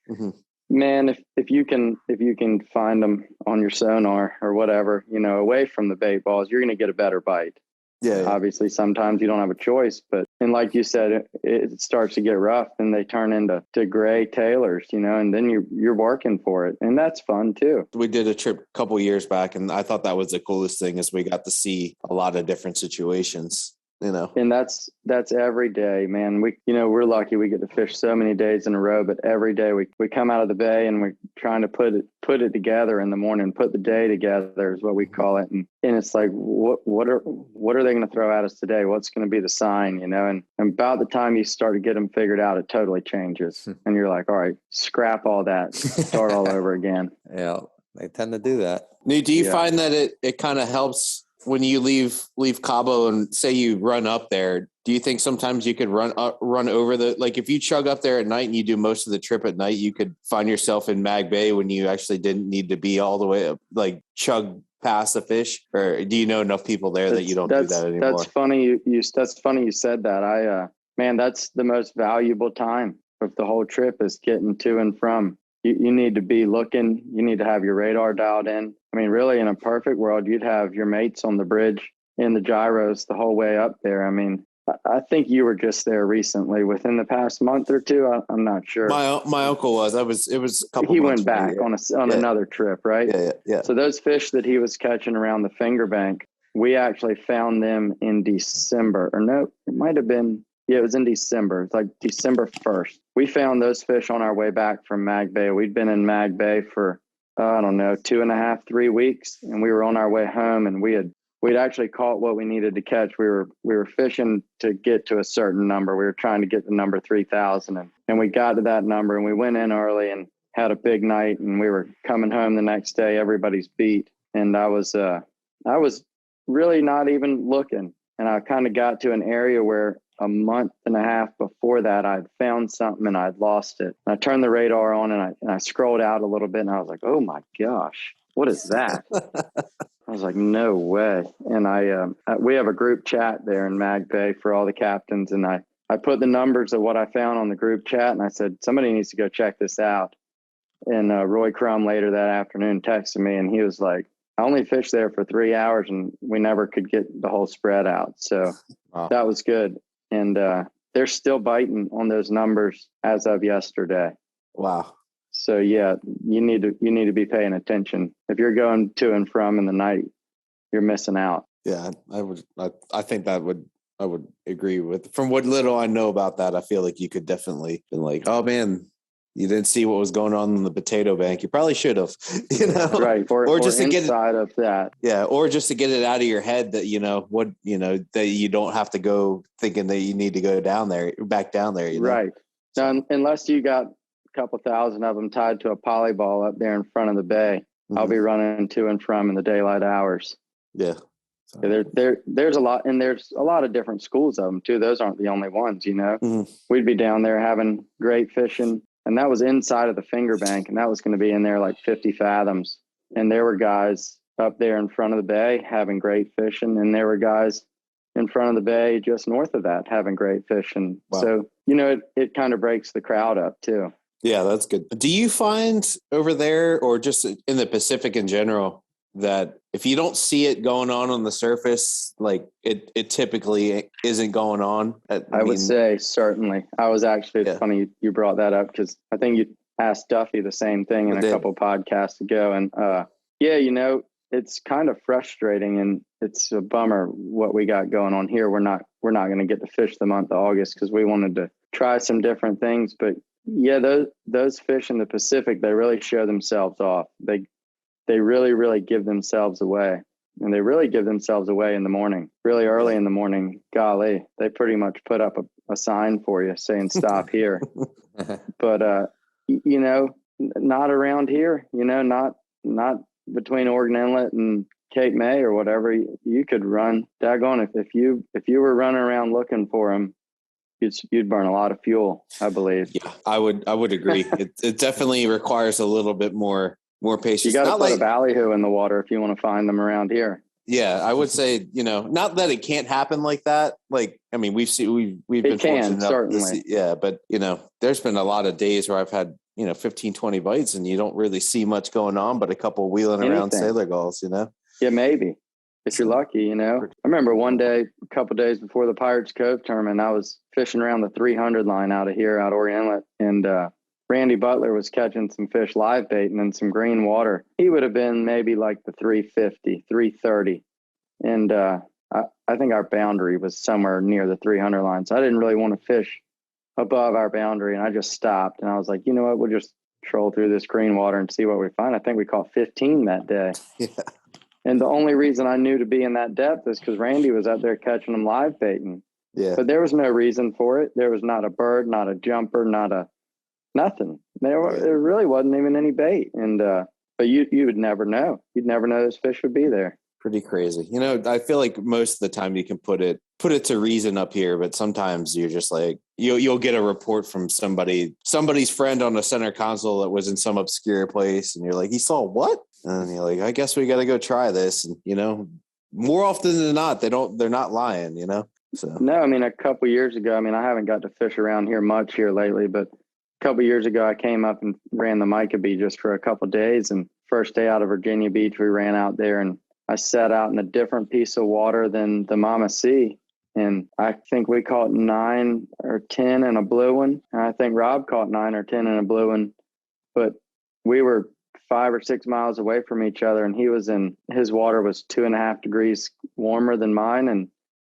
man, if you can find them on your sonar or whatever, away from the bait balls, you're going to get a better bite. Yeah. Obviously, sometimes you don't have a choice, and like you said, it starts to get rough and they turn into gray tailors, and then you're working for it. And that's fun too. We did a trip a couple years back, and I thought that was the coolest thing is we got to see a lot of different situations. And that's every day, man. We're lucky we get to fish so many days in a row, but every day we come out of the bay and we're trying to put it together in the morning, put the day together is what we call it. And it's like, what are they going to throw at us today? What's going to be the sign, And about the time you start to get them figured out, it totally changes. And you're like, all right, scrap all that, start all over again. Yeah, they tend to do that. Do you find that it kind of helps when you leave Cabo and say you run up there, do you think sometimes you could run over like if you chug up there at night and you do most of the trip at night, you could find yourself in Mag Bay when you actually didn't need to be all the way up, like chug past the fish? Or do you know enough people there that you don't do that anymore? That's funny. That's funny you said that. Man, that's the most valuable time of the whole trip is getting to and from. You need to be looking. You need to have your radar dialed in. I mean, really, in a perfect world, you'd have your mates on the bridge in the gyros the whole way up there. I mean, I think you were just there recently within the past month or two. I'm not sure. My uncle was. It was a couple. He months went back on another trip, right? Yeah. So those fish that he was catching around the finger bank, we actually found them in December. Or no, it might have been. Yeah, it was in December. It's like December 1st. We found those fish on our way back from Mag Bay. We'd been in Mag Bay for, I don't know, 2.5, 3 weeks. And we were on our way home and we'd actually caught what we needed to catch. We were fishing to get to a certain number. We were trying to get the number 3,000 and we got to that number and we went in early and had a big night and we were coming home the next day. Everybody's beat. And I was really not even looking. And I kind of got to an area where a month and a half before that, I'd found something and I'd lost it. And I turned the radar on and I scrolled out a little bit and I was like, oh my gosh, what is that? I was like, no way. And we have a group chat there in Mag Bay for all the captains. And I put the numbers of what I found on the group chat and I said, somebody needs to go check this out. And Roy Crum later that afternoon texted me and he was like, I only fished there for 3 hours and we never could get the whole spread out. So That was good. And they're still biting on those numbers as of yesterday. Wow. So yeah, you need to be paying attention. If you're going to and from in the night, you're missing out. Yeah, I think I would agree with. From what little I know about that, I feel like you could definitely been like, oh man, you didn't see what was going on in the potato bank. You probably should have, right? Or just to get inside of that. Yeah, or just to get it out of your head that that you don't have to go thinking that you need to go back down there. Right. Now, unless you got a couple thousand of them tied to a polyball up there in front of the bay, I'll be running to and from in the daylight hours. Yeah. So there's a lot, and there's a lot of different schools of them too. Those aren't the only ones, We'd be down there having great fishing. And that was inside of the finger bank, and that was going to be in there like 50 fathoms. And there were guys up there in front of the bay having great fishing, and there were guys in front of the bay just north of that having great fishing. Wow. So, it kind of breaks the crowd up too. Yeah, that's good. Do you find over there or just in the Pacific in general that if you don't see it going on the surface, like it typically isn't going on? I would say certainly. I was actually, it's funny you brought that up because I think you asked Duffy the same thing in a couple podcasts ago. And it's kind of frustrating and it's a bummer what we got going on here. We're not going to get to fish the month of August because we wanted to try some different things. But yeah, those fish in the Pacific, they really show themselves off. They really, really give themselves away. And they really give themselves away in the morning, really early in the morning. Golly, they pretty much put up a sign for you saying, stop here. But, not around here, not between Oregon Inlet and Cape May or whatever. You could run, daggone, if you were running around looking for them, you'd burn a lot of fuel, I believe. Yeah, I would agree. It definitely requires a little bit more patience. You got to put a ballyhoo in the water if you want to find them around here. Yeah, I would say, not that it can't happen like that. Like, I mean, we've been fortunate enough certainly. to see, but there's been a lot of days where I've had 15, 20 bites and you don't really see much going on, but a couple wheeling around sailor gulls, Yeah, maybe if you're lucky, I remember one day, a couple days before the Pirates Cove tournament, I was fishing around the 300 line out Oregon Inlet, and Randy Butler was catching some fish live baiting in some green water. He would have been maybe like the 350, 330. And I think our boundary was somewhere near the 300 line. So I didn't really want to fish above our boundary. And I just stopped. And I was like, you know what? We'll just troll through this green water and see what we find. I think we caught 15 that day. Yeah. And the only reason I knew to be in that depth is because Randy was up there catching them live baiting. Yeah. But there was no reason for it. There was not a bird, not a jumper, nothing. There really wasn't even any bait. And but you would never know. You'd never know those fish would be there. Pretty crazy. You know, I feel like most of the time you can put it to reason up here, but sometimes you're just like, you'll get a report from somebody's friend on a center console that was in some obscure place. And you're like, he saw what? And you're like, I guess we got to go try this. And, you know, more often than not, they're not lying, you know? So. No, I mean, a couple years ago, I mean, I haven't got to fish around here much here lately, but a couple years ago, I came up and ran the Micah just for a couple days. And first day out of Virginia Beach, we ran out there and I sat out in a different piece of water than the Mama Sea. And I think we caught 9 or 10 in a blue one. And I think Rob caught 9 or 10 in a blue one. But we were 5 or 6 miles away from each other. And his water was 2.5 degrees warmer than mine and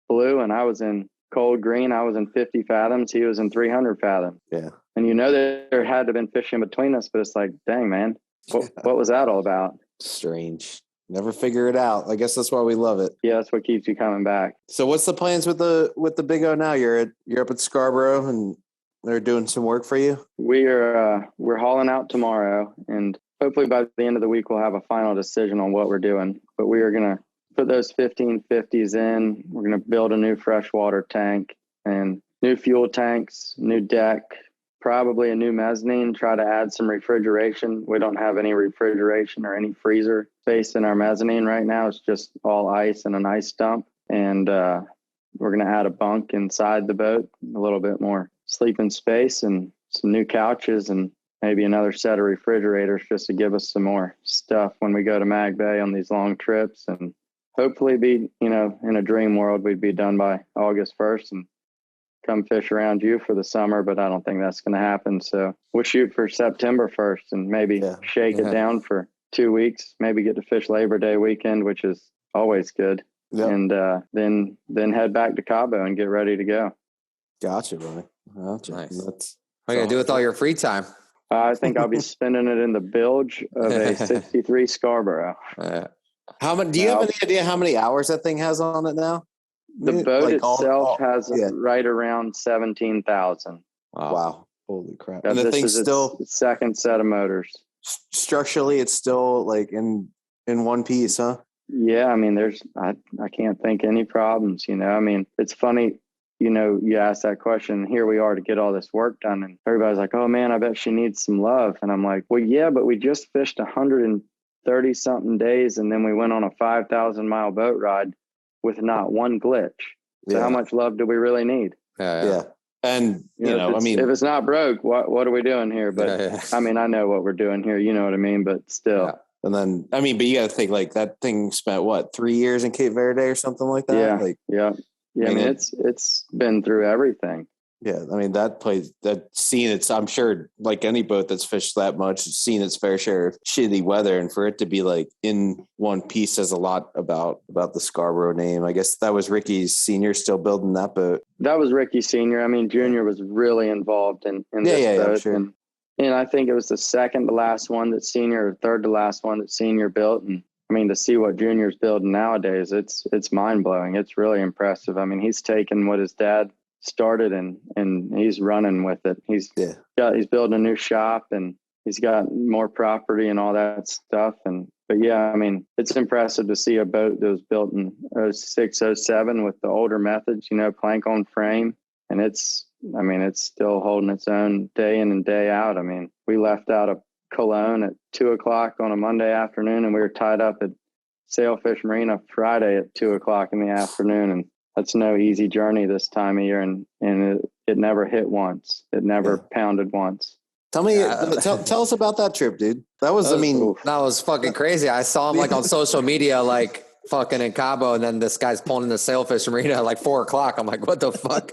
blue. And I was in cold green. I was in 50 fathoms. He was in 300 fathoms. Yeah. And you know, there had to have been fish in between us, but it's like, dang, man, what was that all about? Strange. Never figure it out. I guess that's why we love it. Yeah, that's what keeps you coming back. So what's the plans with the Bigoh now? You're up at Scarborough and they're doing some work for you? We're hauling out tomorrow, and hopefully by the end of the week we'll have a final decision on what we're doing. But we are gonna put those 1550s in. We're gonna build a new freshwater tank and new fuel tanks, new deck, probably a new mezzanine, try to add some refrigeration. We don't have any refrigeration or any freezer space in our mezzanine right now. It's just all ice and an ice dump. And we're going to add a bunk inside the boat, a little bit more sleeping space and some new couches and maybe another set of refrigerators just to give us some more stuff when we go to Mag Bay on these long trips. And hopefully be, you know, in a dream world, we'd be done by August 1st and come fish around you for the summer, but I don't think that's going to happen. So we'll shoot for September 1st and maybe shake it down for 2 weeks, maybe get to fish Labor Day weekend, which is always good. Yep. And then head back to Cabo and get ready to go. Gotcha, buddy. Nice. What are you going to do with all your free time? I think I'll be spending it in the bilge of a 63 Scarborough. How many? Do you have any idea how many hours that thing has on it now? The boat itself has right around 17,000. Wow. Holy crap. And the thing's still its second set of motors. Structurally, it's still like in one piece, huh? Yeah. I mean, I can't think any problems, you know. I mean, it's funny, you know, you asked that question. Here we are to get all this work done. And everybody's like, oh man, I bet she needs some love. And I'm like, well, yeah, but we just fished 130 something days. And then we went on a 5,000 mile boat ride with not one glitch. So how much love do we really need? Yeah. And you know, if it's not broke, what are we doing here? But I mean, I know what we're doing here, you know what I mean? But still. Yeah. And then, I mean, but you got to think like that thing spent 3 years in Cape Verde or something like that? Yeah. I mean, it's been through everything. Yeah. I mean, I'm sure like any boat that's fished that much, it's seen its fair share of shitty weather. And for it to be like in one piece says a lot about the Scarborough name. I guess that was Ricky Sr. still building that boat. That was Ricky Sr. I mean, Junior was really involved in this boat. Sure. And I think it was the second to last one that Senior, or third to last one that Senior built. And I mean, to see what Junior's building nowadays, it's mind blowing. It's really impressive. I mean, he's taken what his dad started and he's running with it. He's building a new shop and he's got more property and all that stuff. But yeah, I mean, it's impressive to see a boat that was built in 06, 07 with the older methods, you know, plank on frame. And it's still holding its own day in and day out. I mean, we left out of Cologne at 2:00 on a Monday afternoon and we were tied up at Sailfish Marina Friday at 2:00 in the afternoon. And that's no easy journey this time of year. And it never hit once. It never pounded once. Tell us about that trip, dude. That was fucking crazy. I saw him like on social media, like fucking in Cabo. And then this guy's pulling in the Sailfish Marina at like 4:00. I'm like, what the fuck?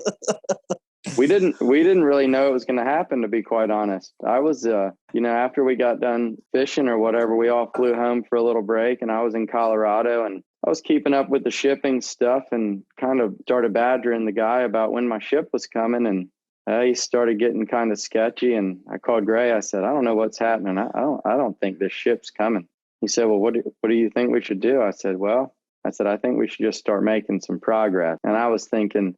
We didn't really know it was going to happen, to be quite honest. I was, after we got done fishing or whatever, we all flew home for a little break and I was in Colorado and I was keeping up with the shipping stuff and kind of started badgering the guy about when my ship was coming. And he started getting kind of sketchy. And I called Gray. I said, I don't know what's happening. I don't think this ship's coming. He said, well, what do you think we should do? I said, I think we should just start making some progress. And I was thinking,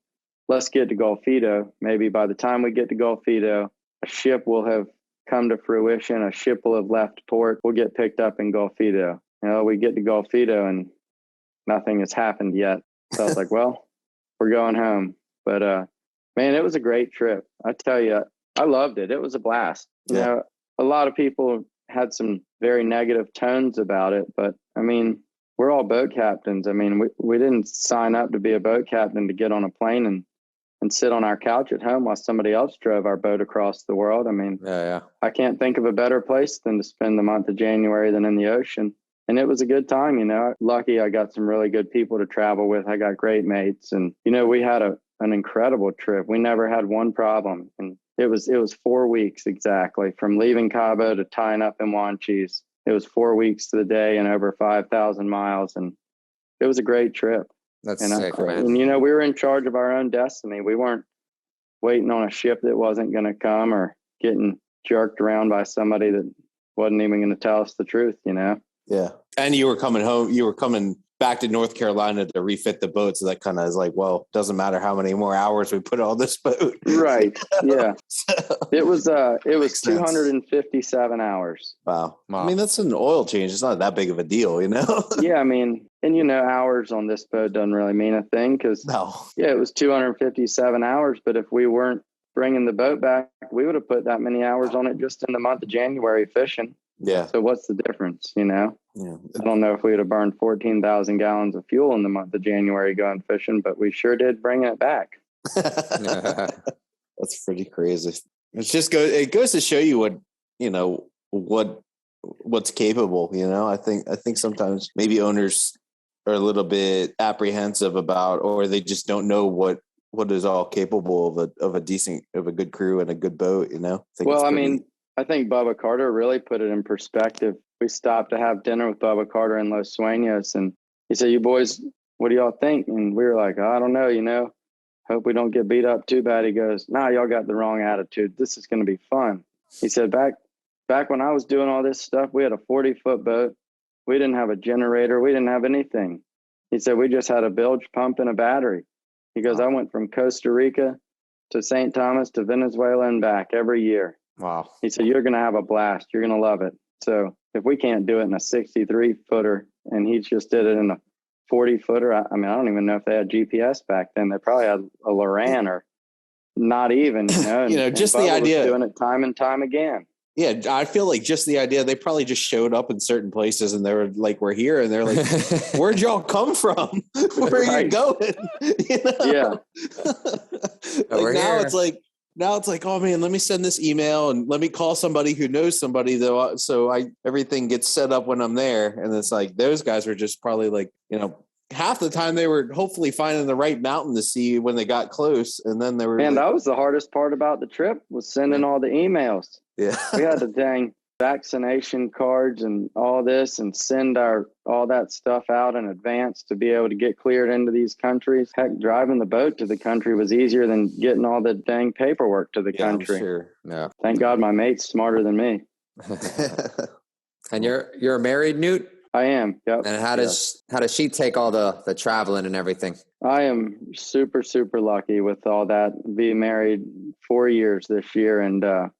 let's get to Golfito. Maybe by the time we get to Golfito, a ship will have come to fruition. A ship will have left port. We'll get picked up in Golfito. We get to Golfito and nothing has happened yet. So I was like, well, we're going home. But man, it was a great trip. I tell you, I loved it. It was a blast. You know, a lot of people had some very negative tones about it, but I mean, we're all boat captains. I mean, we didn't sign up to be a boat captain to get on a plane and sit on our couch at home while somebody else drove our boat across the world. I mean, I can't think of a better place than to spend the month of January than in the ocean. And it was a good time, you know. Lucky I got some really good people to travel with. I got great mates. And, you know, we had an incredible trip. We never had one problem. And it was 4 weeks exactly from leaving Cabo to tying up in Wanchese. It was 4 weeks to the day and over 5,000 miles. And it was a great trip. That's sick, man. And, you know, we were in charge of our own destiny. We weren't waiting on a ship that wasn't going to come or getting jerked around by somebody that wasn't even going to tell us the truth, you know? Yeah. And you were coming home, you were coming back to North Carolina to refit the boat. So that kind of is like, well, doesn't matter how many more hours we put on this boat. Right. Yeah. So, it was 257 hours. Wow. I mean, that's an oil change. It's not that big of a deal, you know? Yeah. I mean, and you know, hours on this boat doesn't really mean a thing because it was 257 hours. But if we weren't bringing the boat back, we would have put that many hours on it just in the month of January fishing. Yeah. So what's the difference, you know? Yeah. I don't know if we would have burned 14,000 gallons of fuel in the month of January going fishing, but we sure did bringing it back. That's pretty crazy. It goes to show you what, you know, what's capable, you know? I think sometimes maybe owners are a little bit apprehensive about, or they just don't know what is all capable of a good crew and a good boat, you know? I think Bubba Carter really put it in perspective. We stopped to have dinner with Bubba Carter in Los Sueños, and he said, "You boys, what do y'all think?" And we were like, "I don't know, you know, hope we don't get beat up too bad." He goes, "Nah, y'all got the wrong attitude. This is going to be fun." He said, back when I was doing all this stuff, we had a 40-foot boat. We didn't have a generator. We didn't have anything. He said, we just had a bilge pump and a battery. He goes, I went from Costa Rica to St. Thomas to Venezuela and back every year. Wow. He said, you're going to have a blast. You're going to love it. So if we can't do it in a 63-footer and he just did it in a 40-footer, I mean, I don't even know if they had GPS back then. They probably had a Loran or not even, you know. You know, just the idea. Doing it time and time again. Yeah, I feel like just the idea, they probably just showed up in certain places and they were like, we're here. And they're like, where'd y'all come from? Where are you going? You know? Yeah. Now it's like, oh man, let me send this email and let me call somebody who knows somebody though. So everything gets set up when I'm there. And it's like, those guys were just probably like, you know, half the time they were hopefully finding the right mountain to see when they got close. And then they were. Man, that was the hardest part about the trip, was sending all the emails. Yeah. We had the dang vaccination cards and all this and send all that stuff out in advance to be able to get cleared into these countries. Heck, driving the boat to the country was easier than getting all the dang paperwork to the country. I'm sure. Yeah. Thank God my mate's smarter than me. And you're married, Newt? I am. Yep. And how does she take all the traveling and everything? I am super, super lucky with all that. Be married 4 years this year, and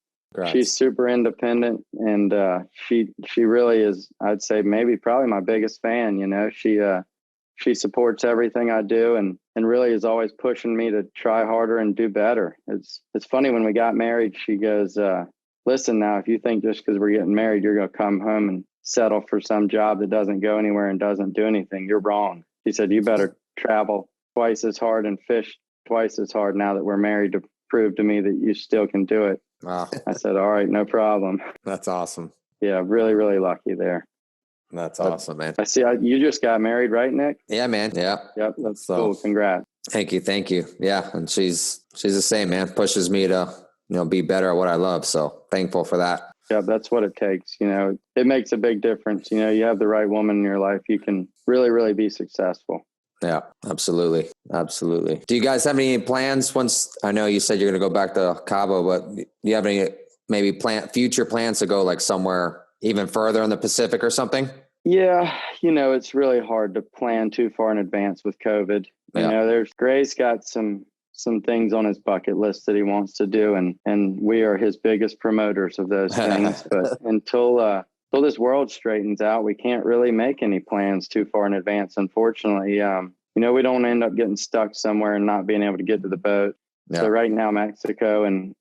she's super independent, and she really is, I'd say probably my biggest fan. You know, she supports everything I do and really is always pushing me to try harder and do better. It's funny, when we got married, she goes, listen, now, if you think just because we're getting married, you're going to come home and settle for some job that doesn't go anywhere and doesn't do anything, you're wrong. She said, you better travel twice as hard and fish twice as hard now that we're married to prove to me that you still can do it. Wow. I said, all right, no problem. That's awesome. Yeah, really, really lucky there. That's awesome, man. I see you just got married, right, Nick? Yeah, man. Yeah. Yep, that's cool. Congrats. Thank you. Yeah, and she's the same, man. Pushes me to, you know, be better at what I love. So thankful for that. Yeah, that's what it takes. You know, it makes a big difference. You know, you have the right woman in your life, you can really, really be successful. Yeah, absolutely. Absolutely. Do you guys have any plans once, I know you said you're going to go back to Cabo, but do you have any maybe future plans to go like somewhere even further in the Pacific or something? Yeah. You know, it's really hard to plan too far in advance with COVID. You know, Gray's got some things on his bucket list that he wants to do. And we are his biggest promoters of those things. But until this world straightens out, we can't really make any plans too far in advance, unfortunately. We don't end up getting stuck somewhere and not being able to get to the boat. Yeah. So right now, Mexico and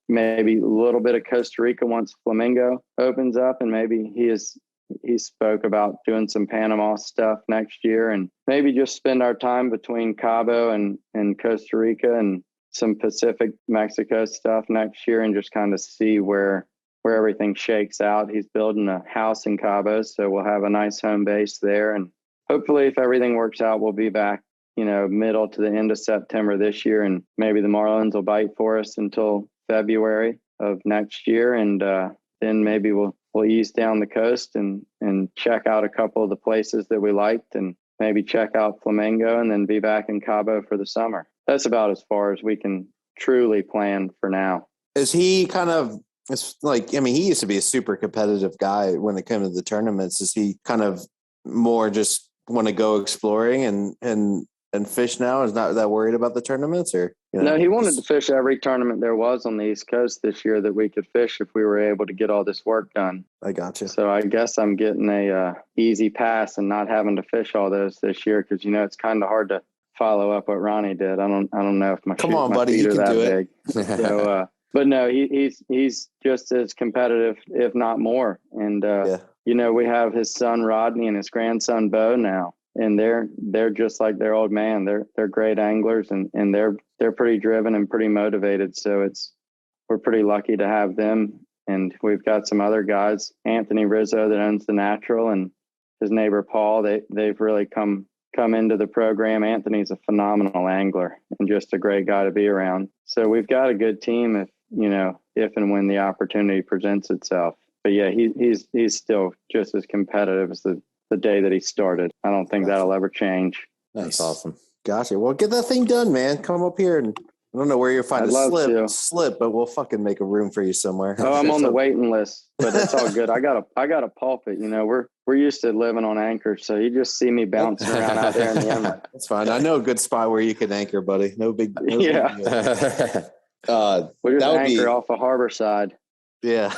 maybe a little bit of Costa Rica once Flamingo opens up, and maybe he spoke about doing some Panama stuff next year, and maybe just spend our time between Cabo and Costa Rica and some Pacific Mexico stuff next year, and just kind of see where everything shakes out. He's building a house in Cabo, so we'll have a nice home base there. And hopefully if everything works out, we'll be back, middle to the end of September this year. And maybe the Marlins will bite for us until February of next year. And then maybe we'll ease down the coast and check out a couple of the places that we liked, and maybe check out Flamingo, and then be back in Cabo for the summer. That's about as far as we can truly plan for now. Is he kind of, it's like, he used to be a super competitive guy when it came to the tournaments. Is he kind of more just want to go exploring and fish now? Is not that worried about the tournaments, or? No, he wanted to fish every tournament there was on the East Coast this year that we could fish if we were able to get all this work done. I got you. So I guess I'm getting a easy pass and not having to fish all those this year, because it's kind of hard to follow up what Ronnie did. I don't know if my come on, buddy, you can do it. So, but no, he's just as competitive, if not more. And we have his son Rodney and his grandson Bo now, and they're just like their old man. They're great anglers, and they're pretty driven and pretty motivated. So we're pretty lucky to have them. And we've got some other guys, Anthony Rizzo that owns the Natural, and his neighbor Paul. They've really come into the program. Anthony's a phenomenal angler and just a great guy to be around. So we've got a good team if and when the opportunity presents itself. But yeah, he's still just as competitive as the day that he started. I don't think that'll ever change. Nice. That's awesome. Gotcha. Well, get that thing done, man. Come up here, and I don't know where you'll find a slip, but we'll fucking make a room for you somewhere. Oh, I'm on the waiting list, but it's all good. I got a pulpit. We're used to living on anchors, so you just see me bouncing around out there in the inlet. That's fine. I know a good spot where you can anchor, buddy. No big We'll just anchor off a harbor side. Yeah.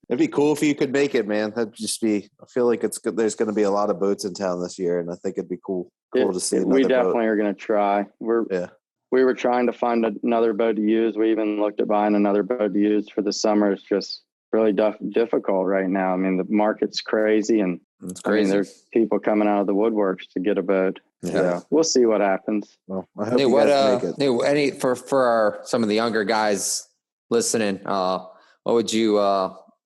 It'd be cool if you could make it, man. That'd just be, I feel like it's good. There's going to be a lot of boats in town this year, and I think it'd be cool to see another We definitely boat. are going to try. We were trying to find another boat to use. We even looked at buying another boat to use for the summer. It's just really difficult right now. The market's crazy, and it's crazy. There's people coming out of the woodworks to get a boat. Yeah. So we'll see what happens. Well, I hope you guys make it. Any for some of the younger guys listening, what would you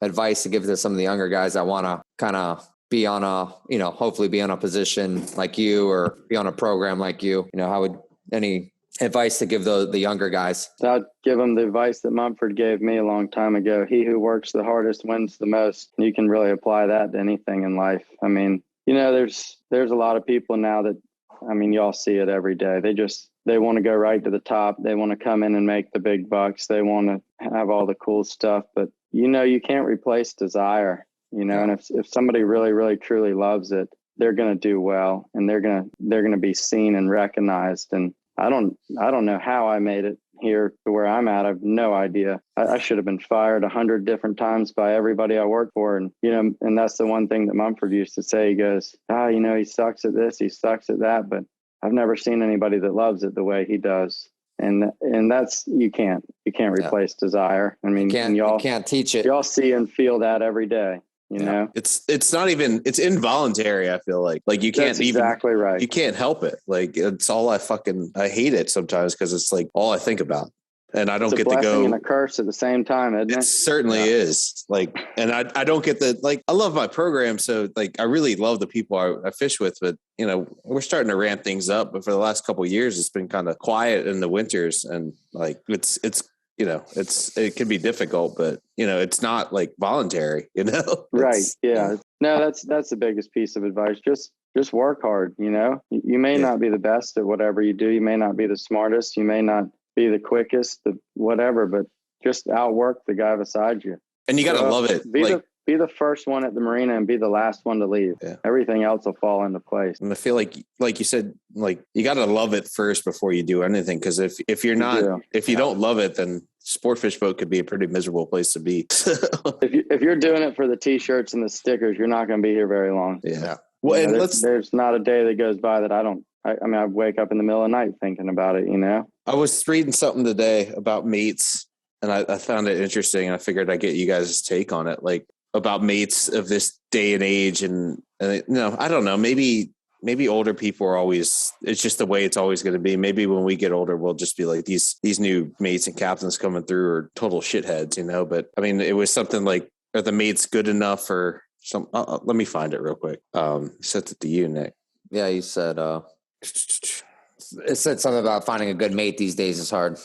advice to give to some of the younger guys that want to kind of be on hopefully be on a position like you, or be on a program like you? How would any advice to give the younger guys? I'd give them the advice that Mumford gave me a long time ago. He who works the hardest wins the most. You can really apply that to anything in life. There's a lot of people now that, y'all see it every day. They want to go right to the top. They want to come in and make the big bucks. They want to have all the cool stuff, but you can't replace desire, and if somebody really, really, truly loves it, they're going to do well, and they're going to be seen and recognized. And I don't know how I made it here to where I'm at. I have no idea. I should have been fired 100 different times by everybody I worked for. And, and that's the one thing that Mumford used to say. He goes, he sucks at this, he sucks at that, but I've never seen anybody that loves it the way he does. And that's, you can't replace desire. you can't teach it. Y'all see and feel that every day. It's not even, it's involuntary. I feel like you can't That's exactly right. You can't help it. It's all I hate it sometimes, because it's like all I think about, and I don't get to go. It's a blessing and a curse at the same time, isn't it? It certainly is. And I don't get I love my program. So I really love the people I fish with, but we're starting to ramp things up, but for the last couple of years, it's been kind of quiet in the winters, and it can be difficult, but it's not voluntary, Right. Yeah. No, that's the biggest piece of advice. Just work hard. You may not be the best at whatever you do. You may not be the smartest. You may not be the quickest, whatever, but just outwork the guy beside you. And you got to love it. be the first one at the marina and be the last one to leave. Yeah. Everything else will fall into place. And I feel like you said, like you got to love it first before you do anything. Because if you're not, if you don't love it, then sport fish boat could be a pretty miserable place to be. If you're doing it for the t-shirts and the stickers, you're not going to be here very long. Yeah. Well, and there's not a day that goes by that I mean, I wake up in the middle of the night thinking about it, you know? I was reading something today about mates, and I found it interesting. I figured I'd get you guys' take on it, like about mates of this day and age. And I don't know, maybe older people are always, it's just the way it's always going to be. Maybe when we get older, we'll just be like these new mates and captains coming through are total shitheads, you know? But I mean, it was something like, are the mates good enough or some, let me find it real quick. Sent it to you, Nick. Yeah. You said, it said something about finding a good mate these days is hard.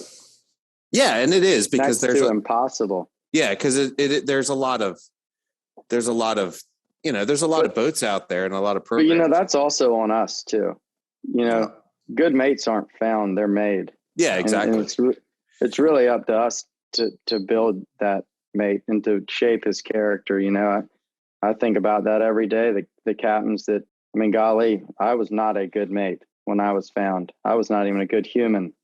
Yeah. And it is because there's impossible. Yeah. Because there's a lot of boats out there and a lot of programs. But, that's also on us too. Good mates aren't found, they're made. Yeah, exactly. And it's really up to us to build that mate and to shape his character. I think about that every day. The captains that, I mean, golly, I was not a good mate when I was found. I was not even a good human.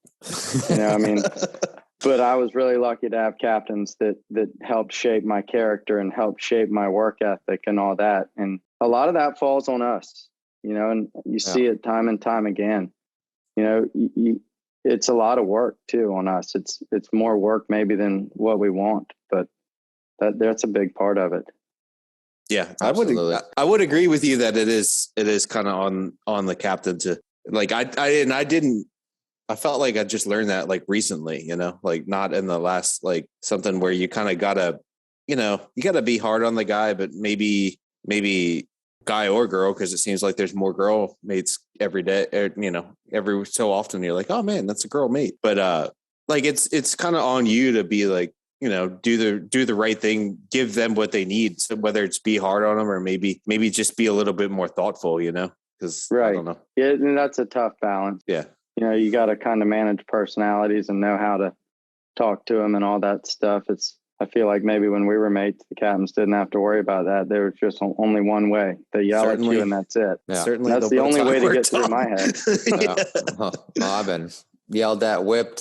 But I was really lucky to have captains that helped shape my character and helped shape my work ethic and all that. And a lot of that falls on us, and you see it time and time again. It's a lot of work too on us. It's more work maybe than what we want, but that's a big part of it. Yeah, I would agree with you that it is kind of on the captain to, like, I felt like I just learned that like recently, like not in the last, like something where you kind of gotta, you gotta be hard on the guy, but maybe guy or girl, because it seems like there's more girl mates every day, every so often you're like, oh man, that's a girl mate. But like it's kind of on you to be like, do the right thing, give them what they need. So whether it's be hard on them or maybe just be a little bit more thoughtful, because right. I don't know. Yeah, and that's a tough balance. Yeah. You got to kind of manage personalities and know how to talk to them and all that stuff. I feel like maybe when we were mates, the captains didn't have to worry about that. There was just only one way. They yell at you and that's it. Yeah. Certainly. That's the only way to get through my head. Yeah. Well, I've been yelled at, whipped.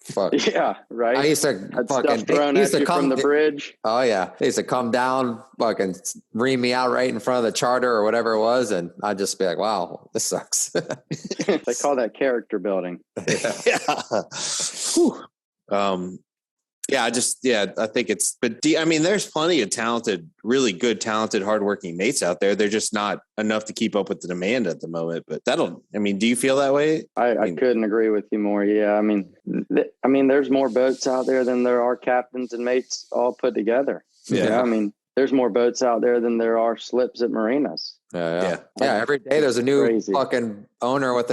Fuck. Yeah, right. I used to fucking thrown at you from the bridge. Oh yeah, they used to come down, fucking ream me out right in front of the charter or whatever it was, and I'd just be like, "Wow, this sucks." They call that character building. Yeah. I think it's, but I mean, there's plenty of really good, talented, hardworking mates out there. They're just not enough to keep up with the demand at the moment, but do you feel that way? I couldn't agree with you more. Yeah. I mean, there's more boats out there than there are captains and mates all put together. Yeah. I mean, there's more boats out there than there are slips at marinas. Yeah. Every day there's a new fucking owner with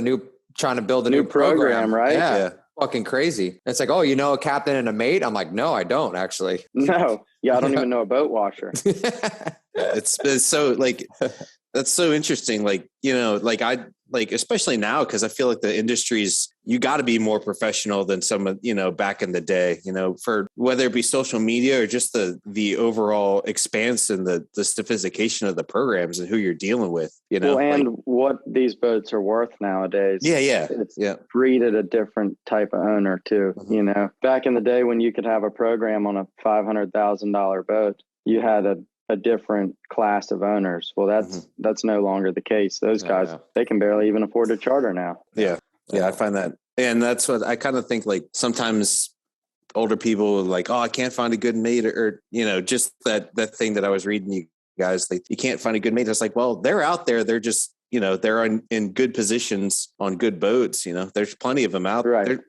trying to build a new program, right? Yeah. Fucking crazy. It's like, oh, a captain and a mate? I'm like, no, I don't actually. No. Yeah, I don't even know a boat washer. It's so like, that's so interesting. Like, especially now, because I feel like the industry's, you got to be more professional than some of, back in the day, for whether it be social media or just the overall expanse and the sophistication of the programs and who you're dealing with, Well, and what these boats are worth nowadays. Yeah. It's breeded a different type of owner too. Mm-hmm. Back in the day when you could have a program on a $500,000 boat, you had a different class of owners. Well, that's no longer the case. Those guys, they can barely even afford to charter now. Yeah. I find that. And that's what I kind of think, like sometimes older people like, oh, I can't find a good mate or just that thing that I was reading you guys, like you can't find a good mate. It's like, well, they're out there. They're just, they're in good positions on good boats. There's plenty of them out there.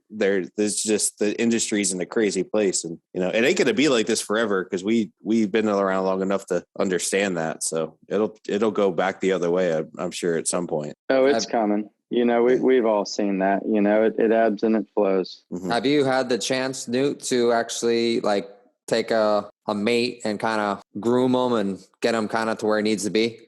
There's just, the industry's in a crazy place, and it ain't going to be like this forever because we've been around long enough to understand that. So it'll go back the other way. I'm sure at some point. Oh, it's coming. We've all seen that. It ebbs and it flows. Mm-hmm. Have you had the chance, Newt, to actually like take a mate and kind of groom him and get him kind of to where he needs to be?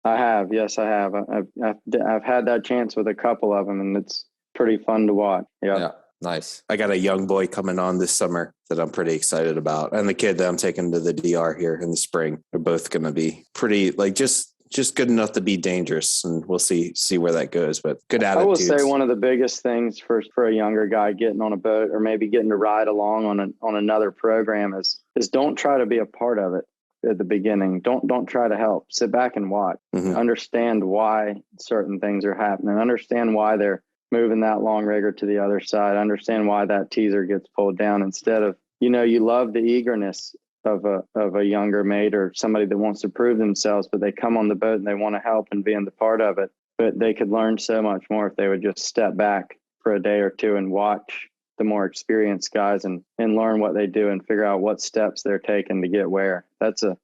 I have. Yes, I have. I've had that chance with a couple of them, and it's pretty fun to watch. Yep. Yeah. Nice. I got a young boy coming on this summer that I'm pretty excited about. And the kid that I'm taking to the DR here in the spring are both going to be pretty, like, just good enough to be dangerous. And we'll see where that goes, but good attitudes. I will say one of the biggest things for a younger guy getting on a boat or maybe getting to ride along on another program is don't try to be a part of it at the beginning. Don't try to help. Sit back and watch. Mm-hmm. Understand why certain things are happening. Understand why they're moving that long rigger to the other side. Understand why that teaser gets pulled down instead of, you love the eagerness of a younger mate or somebody that wants to prove themselves, but they come on the boat and they want to help and be in the part of it. But they could learn so much more if they would just step back for a day or two and watch the more experienced guys and learn what they do and figure out what steps they're taking to get where. That's a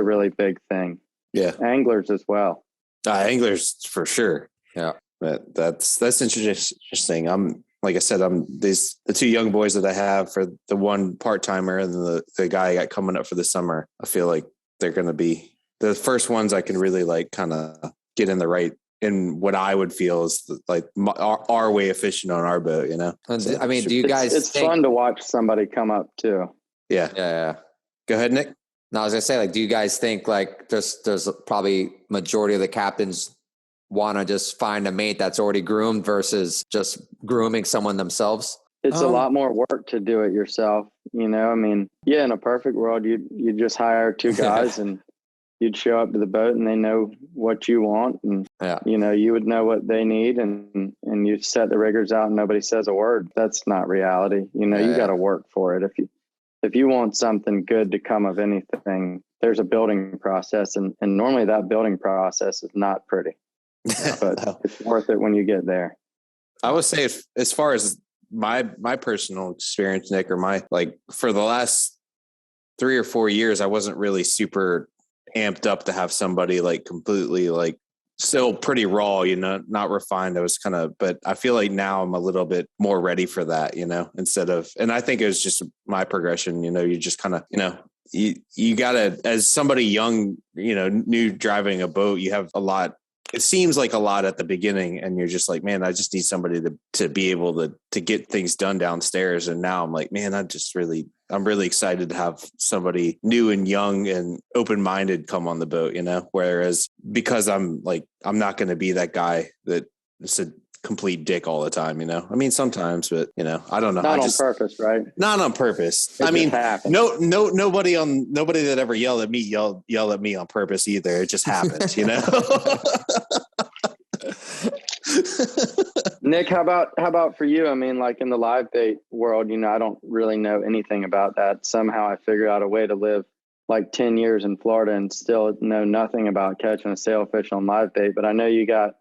really big thing. Yeah. Anglers as well. Anglers for sure. Yeah. But that's interesting. Like I said, the two young boys that I have, for the one part-timer and the guy I got coming up for the summer. I feel like they're going to be the first ones I can really like kind of get in what I would feel is like our way of fishing on our boat, So, I mean, do you guys it's fun to watch somebody come up too. Yeah. Yeah. Go ahead, Nick. No, I was going to say, like, do you guys think like there's probably majority of the captains want to just find a mate that's already groomed versus just grooming someone themselves? It's a lot more work to do it yourself. I mean, yeah, in a perfect world, you'd just hire two guys and you'd show up to the boat and they know what you want. And, you would know what they need and you set the riggers out and nobody says a word. That's not reality. You got to work for it. If you want something good to come of anything, there's a building process and normally that building process is not pretty. But it's worth it when you get there. I would say as far as my personal experience, Nick, or for the last 3 or 4 years, I wasn't really super amped up to have somebody like completely like still pretty raw, not refined. I was but I feel like now I'm a little bit more ready for that, instead of, and I think it was just my progression, you just kind of, you gotta, as somebody young, new driving a boat, you have a lot. It seems like a lot at the beginning and you're just like, man, I just need somebody to be able to get things done downstairs. And now I'm like, man, I'm really excited to have somebody new and young and open-minded come on the boat, whereas because I'm not going to be that guy that is a complete dick all the time, I mean, sometimes, but I don't know. Not on purpose, right? Not on purpose. I mean, nobody that ever yelled at me yelled at me on purpose either. It just happens, Nick, how about for you? I mean, like in the live bait world, I don't really know anything about that. Somehow I figured out a way to live like 10 years in Florida and still know nothing about catching a sailfish on live bait. But I know you got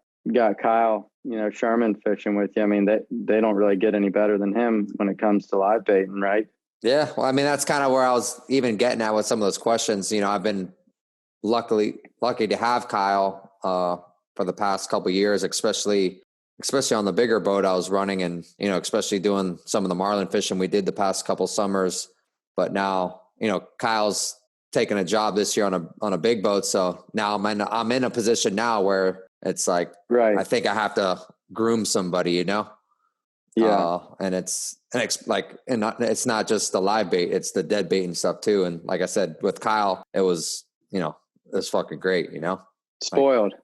Kyle, Sherman fishing with you. I mean, they don't really get any better than him when it comes to live baiting, right? Yeah. Well, I mean, that's kind of where I was even getting at with some of those questions. I've been lucky to have Kyle for the past couple of years, especially on the bigger boat I was running and, especially doing some of the marlin fishing we did the past couple summers. But now, Kyle's taking a job this year on a big boat. So now I'm in a position now where it's like, right, I think I have to groom somebody, Yeah. And it's not just the live bait, it's the dead bait and stuff too. And like I said, with Kyle, it was fucking great, Spoiled.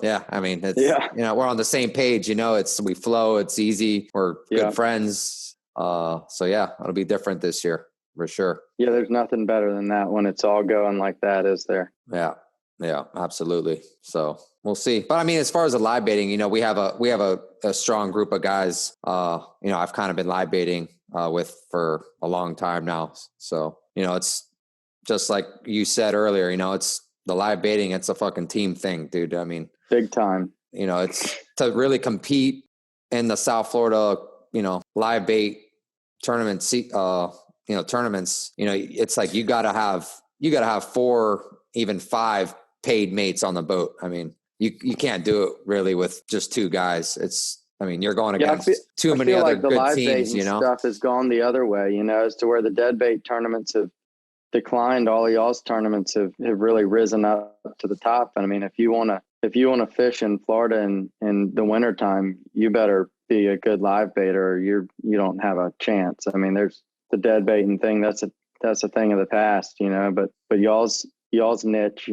Yeah. I mean, we're on the same page, we flow, it's easy. We're good friends. So yeah, it'll be different this year for sure. Yeah. There's nothing better than that when it's all going like that, is there? Yeah. Yeah, absolutely. So we'll see. But I mean, as far as the live baiting, we have a strong group of guys, I've kind of been live baiting with for a long time now. So, it's just like you said earlier, it's the live baiting. It's a fucking team thing, dude. I mean, big time, it's to really compete in the South Florida, live bait tournament, tournaments, it's like, you gotta have 4, even 5 paid mates on the boat. I mean, you can't do it really with just 2 guys. You're going against too many other like the good live teams, bait stuff has gone the other way, as to where the dead bait tournaments have declined. All of y'all's tournaments have really risen up to the top. And I mean, if you want to fish in Florida in the wintertime, you better be a good live baiter, or you don't have a chance. I mean, there's the dead baiting thing. That's a thing of the past, but y'all's niche,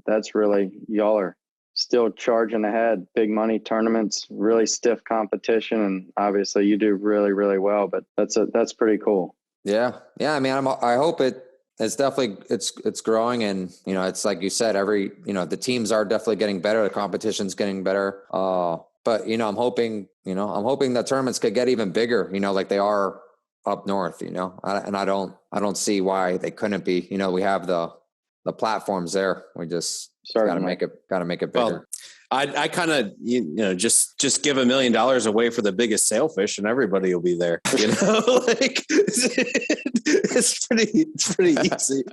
that's really, y'all are still charging ahead, big money tournaments, really stiff competition. And obviously you do really, really well, but that's pretty cool. Yeah. I mean, I hope it's definitely, it's growing, and, it's like you said, the teams are definitely getting better. The competition's getting better. But, I'm hoping that tournaments could get even bigger, like they are up north, and I don't see why they couldn't be. We have the platforms there. We just got to make it bigger. Well, I kind of, just give $1 million away for the biggest sailfish and everybody will be there. Like it's pretty easy.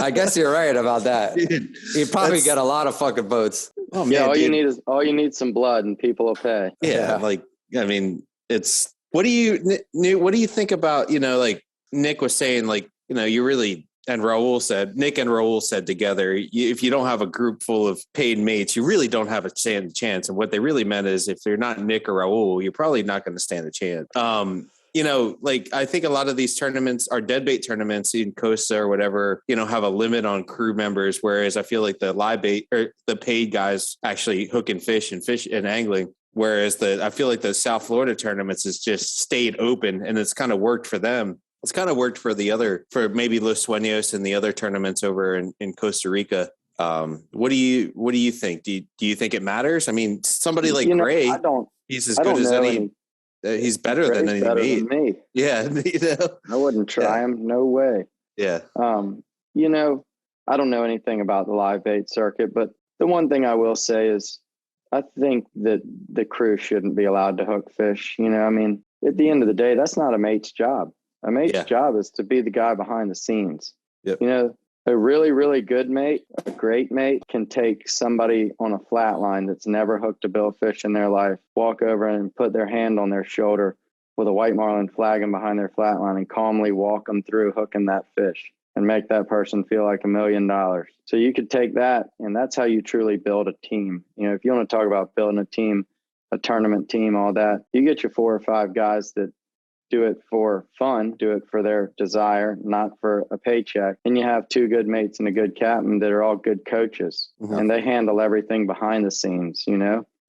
I guess you're right about that. You probably get a lot of fucking boats. Oh, man, all you need some blood and people will pay. Yeah. Like, I mean, what do you think about, like Nick was saying, like, you really, and Nick and Raul said together, if you don't have a group full of paid mates, you really don't have a chance. And what they really meant is, if you're not Nick or Raul, you're probably not going to stand a chance. Like, I think a lot of these tournaments are deadbait tournaments in Costa or whatever, have a limit on crew members. Whereas I feel like the live bait or the paid guys actually hook and fish and angling. Whereas I feel like the South Florida tournaments has just stayed open, and it's kind of worked for them. It's kind of worked for maybe Los Sueños and the other tournaments over in Costa Rica. What do you think? Do you think it matters? I mean, somebody like Gray, he's as good as any. He's better than any mate. Than me. Yeah, I wouldn't try him. No way. Yeah. I don't know anything about the live bait circuit, but the one thing I will say is, I think that the crew shouldn't be allowed to hook fish. I mean, at the end of the day, that's not a mate's job. A mate's job is to be the guy behind the scenes. Yep. A really, really good mate, a great mate, can take somebody on a flat line that's never hooked a billfish in their life, walk over and put their hand on their shoulder with a white marlin flagging behind their flat line, and calmly walk them through hooking that fish and make that person feel like $1 million. So you could take that, and that's how you truly build a team. If you want to talk about building a team, a tournament team, all that, you get your 4 or 5 guys that do it for fun, do it for their desire, not for a paycheck. And you have 2 good mates and a good captain that are all good coaches, and they handle everything behind the scenes.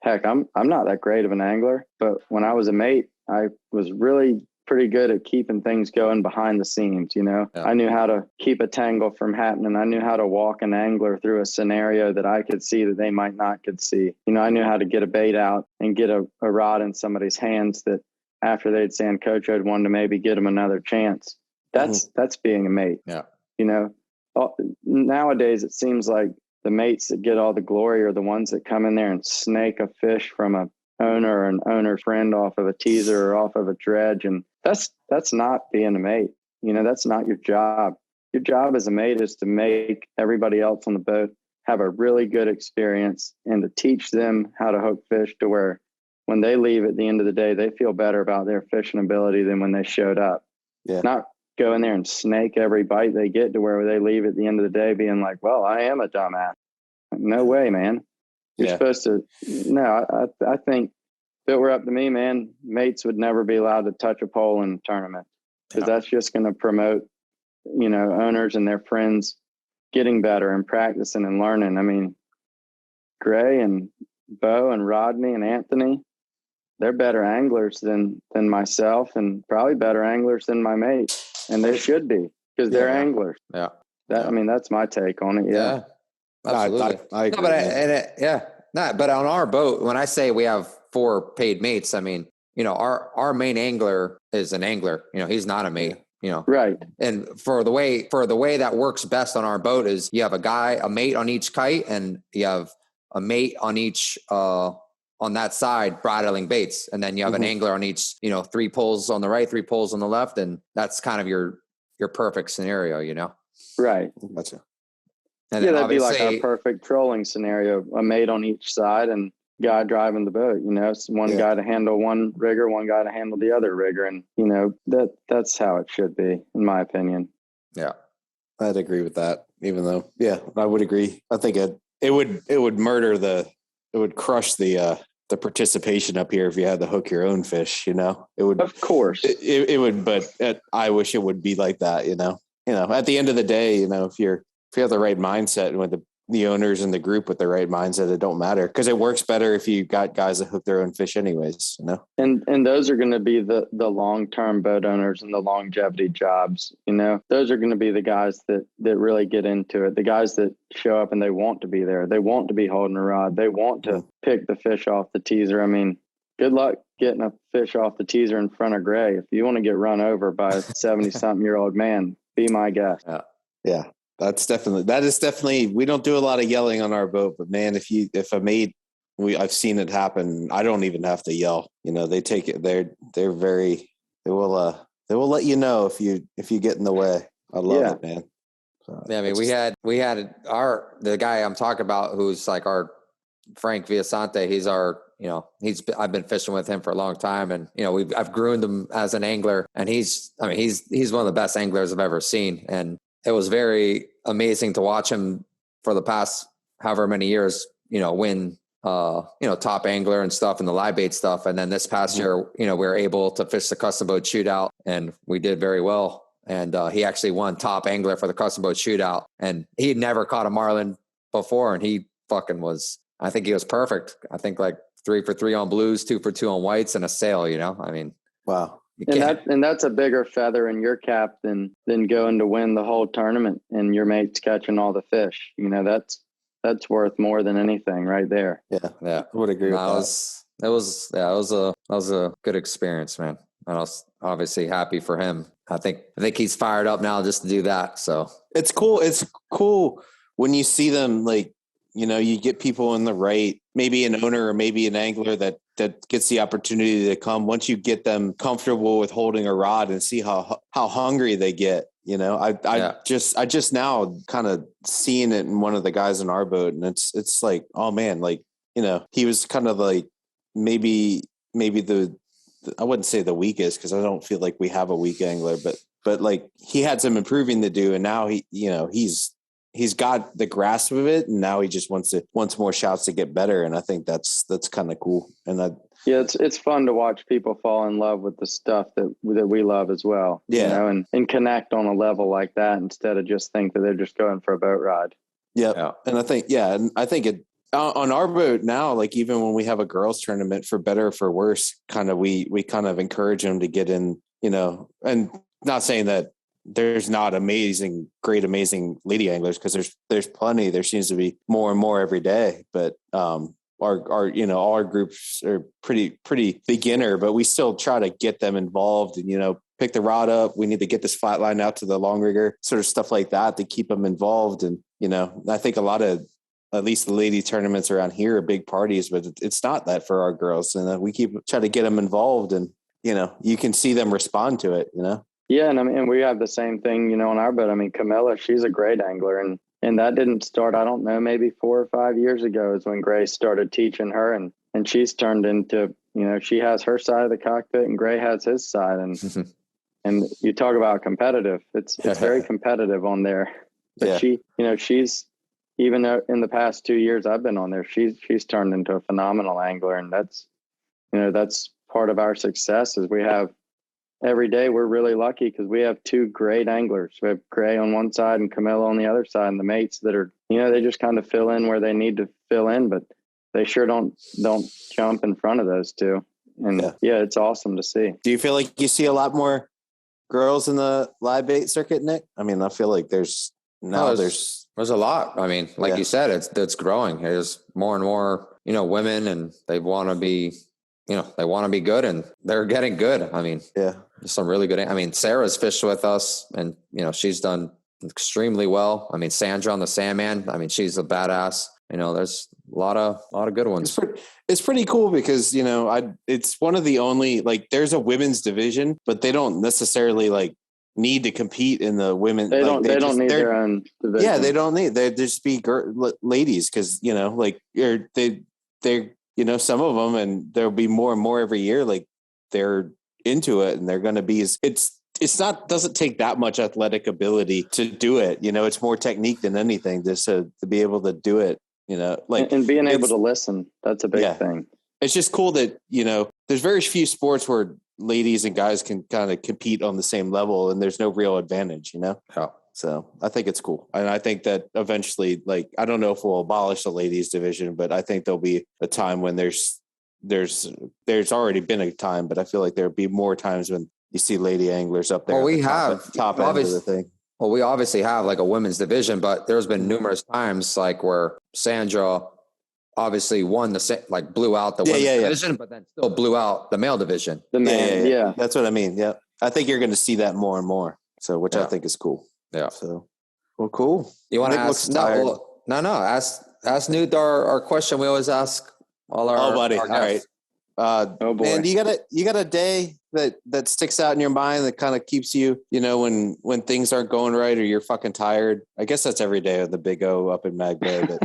Heck, I'm not that great of an angler, but when I was a mate, I was really pretty good at keeping things going behind the scenes. I knew how to keep a tangle from happening. I knew how to walk an angler through a scenario that I could see that they might not could see. I knew how to get a bait out and get a rod in somebody's hands that, after they'd sand coach, I'd wanted to maybe get them another chance. That's being a mate. Yeah. Nowadays it seems like the mates that get all the glory are the ones that come in there and snake a fish from a owner or an owner friend off of a teaser or off of a dredge. And that's not being a mate. That's not your job. Your job as a mate is to make everybody else on the boat have a really good experience, and to teach them how to hook fish to where, when they leave at the end of the day, they feel better about their fishing ability than when they showed up. Yeah. Not go in there and snake every bite they get to where they leave at the end of the day being like, well, I am a dumbass. No way, man. You're supposed to. No, I think if it were up to me, man, mates would never be allowed to touch a pole in a tournament, because that's just going to promote, owners and their friends getting better and practicing and learning. I mean, Gray and Bo and Rodney and Anthony, they're better anglers than myself, and probably better anglers than my mate. And they should be, because they're anglers. Yeah. I mean, that's my take on it. Yeah. Absolutely. I agree. But on our boat, when I say we have 4 paid mates, I mean, our main angler is an angler. He's not a mate. Right. And for the way that works best on our boat is, you have a mate on each kite, and you have a mate on each on that side bridling baits, and then you have an angler on each, 3 poles on the right, 3 poles on the left, and that's kind of your perfect scenario. Right. Gotcha. And that'd be like our perfect trolling scenario: a mate on each side and guy driving the boat. It's one guy to handle one rigger, one guy to handle the other rigger, and that's how it should be, in my opinion. Yeah, I'd agree with that. Even though, I would agree. I think it would murder it would crush the the participation up here if you had to hook your own fish. You know, it would. Of course, it would. But I wish it would be like that. You know, at the end of the day, if you have the right mindset and with the owners and the group with the right mindset, it don't matter, because it works better if you got guys that hook their own fish anyways, And those are going to be the long-term boat owners and the longevity jobs, those are going to be the guys that really get into it. The guys that show up and they want to be there. They want to be holding a rod. They want to pick the fish off the teaser. I mean, good luck getting a fish off the teaser in front of Gray. If you want to get run over by a 70-something-year-old man, be my guest. Yeah. That is definitely, we don't do a lot of yelling on our boat, but man, if a mate, I've seen it happen. I don't even have to yell, they take it. They will let you know if you get in the way. I love it, man. So, yeah. I mean, we had the guy I'm talking about, who's like our Frank Villasante. He's our, I've been fishing with him for a long time, and, I've groomed him as an angler, and he's one of the best anglers I've ever seen. And it was very amazing to watch him for the past however many years, win, top angler and stuff and the live bait stuff. And then this past year, we were able to fish the custom boat shootout, and we did very well. And he actually won top angler for the custom boat shootout, and he had never caught a marlin before. And he I think he was perfect. I think like 3 for 3 on blues, 2 for 2 on whites, and a sail, I mean, wow. And that's a bigger feather in your cap than going to win the whole tournament and your mate's catching all the fish. That's worth more than anything right there. Yeah. I would agree with that. It was a good experience, man. And I was obviously happy for him. I think he's fired up now just to do that. So it's cool. It's cool when you see them, like, you get people in the right, maybe an owner or maybe an angler that gets the opportunity to come. Once you get them comfortable with holding a rod and see how hungry they get, I just now kind of seeing it in one of the guys in our boat, and it's like, oh man, like, he was kind of like maybe the I wouldn't say the weakest, because I don't feel like we have a weak angler, but like he had some improving to do, and now he's got the grasp of it, and now he just wants more shots to get better. And I think that's kind of cool. And it's fun to watch people fall in love with the stuff that we love as well. Yeah. And connect on a level like that, instead of just think that they're just going for a boat ride. Yep. Yeah. And I think it on our boat now, like even when we have a girls tournament, for better or for worse, kind of, we kind of encourage them to get in, and not saying that there's not great, amazing lady anglers, because there's plenty. There seems to be more and more every day, but all our groups are pretty beginner, but we still try to get them involved and, pick the rod up. We need to get this flat line out to the long rigger, sort of stuff like that, to keep them involved. And, I think a lot of, at least the lady tournaments around here are big parties, but it's not that for our girls. And we try to get them involved, and, you can see them respond to it, Yeah, and I mean, we have the same thing, on our boat. I mean, Camilla, she's a great angler, and that didn't start, I don't know, maybe 4 or 5 years ago is when Gray started teaching her, and she's turned into, she has her side of the cockpit and Gray has his side, and you talk about competitive. It's very competitive on there. But she's, even though in the past 2 years I've been on there, she's turned into a phenomenal angler, and that's part of our success. Is we have. Every day we're really lucky because we have 2 great anglers. We have Gray on one side and Camilla on the other side, and the mates that are, they just kind of fill in where they need to fill in, but they sure don't jump in front of those 2. And it's awesome to see. Do you feel like you see a lot more girls in the live bait circuit, Nick? I mean, I feel like there's a lot. I mean, like you said, it's growing. There's more and more, women, and they want to be, they want to be good, and they're getting good. I mean, there's some really good. I mean, Sarah's fished with us, and she's done extremely well. I mean, Sandra on the Sandman. I mean, she's a badass. There's a lot of good ones. It's pretty cool because it's one of the only, like, there's a women's division, but they don't necessarily like need to compete in the women. They don't need their own division. Yeah, they don't need. They just be ladies, because like they're. Some of them, and there'll be more and more every year, like they're into it, and they're going to be, doesn't take that much athletic ability to do it. It's more technique than anything, just to be able to do it, like, and being able to listen. That's a big thing. it's just cool that, there's very few sports where ladies and guys can kind of compete on the same level and there's no real advantage, Yeah. So I think it's cool. And I think that eventually, like, I don't know if we'll abolish the ladies division, but I think there'll be a time when there's already been a time, but I feel like there'll be more times when you see lady anglers up there. Well, we top end of the thing. Well, we obviously have like a women's division, but there's been numerous times like where Sandra obviously won blew out the women's division, but then still blew out the male division. The man, yeah. That's what I mean. Yeah. I think you're going to see that more and more. So, which I think is cool. Yeah. So, well, cool. You want to ask? No. Ask Newt our question. We always ask all our. Oh, buddy. Our all right. Oh boy. Man, you got a day that sticks out in your mind that kind of keeps you, when things aren't going right or you're fucking tired. I guess that's every day of the Bigoh up in Mag Bay, but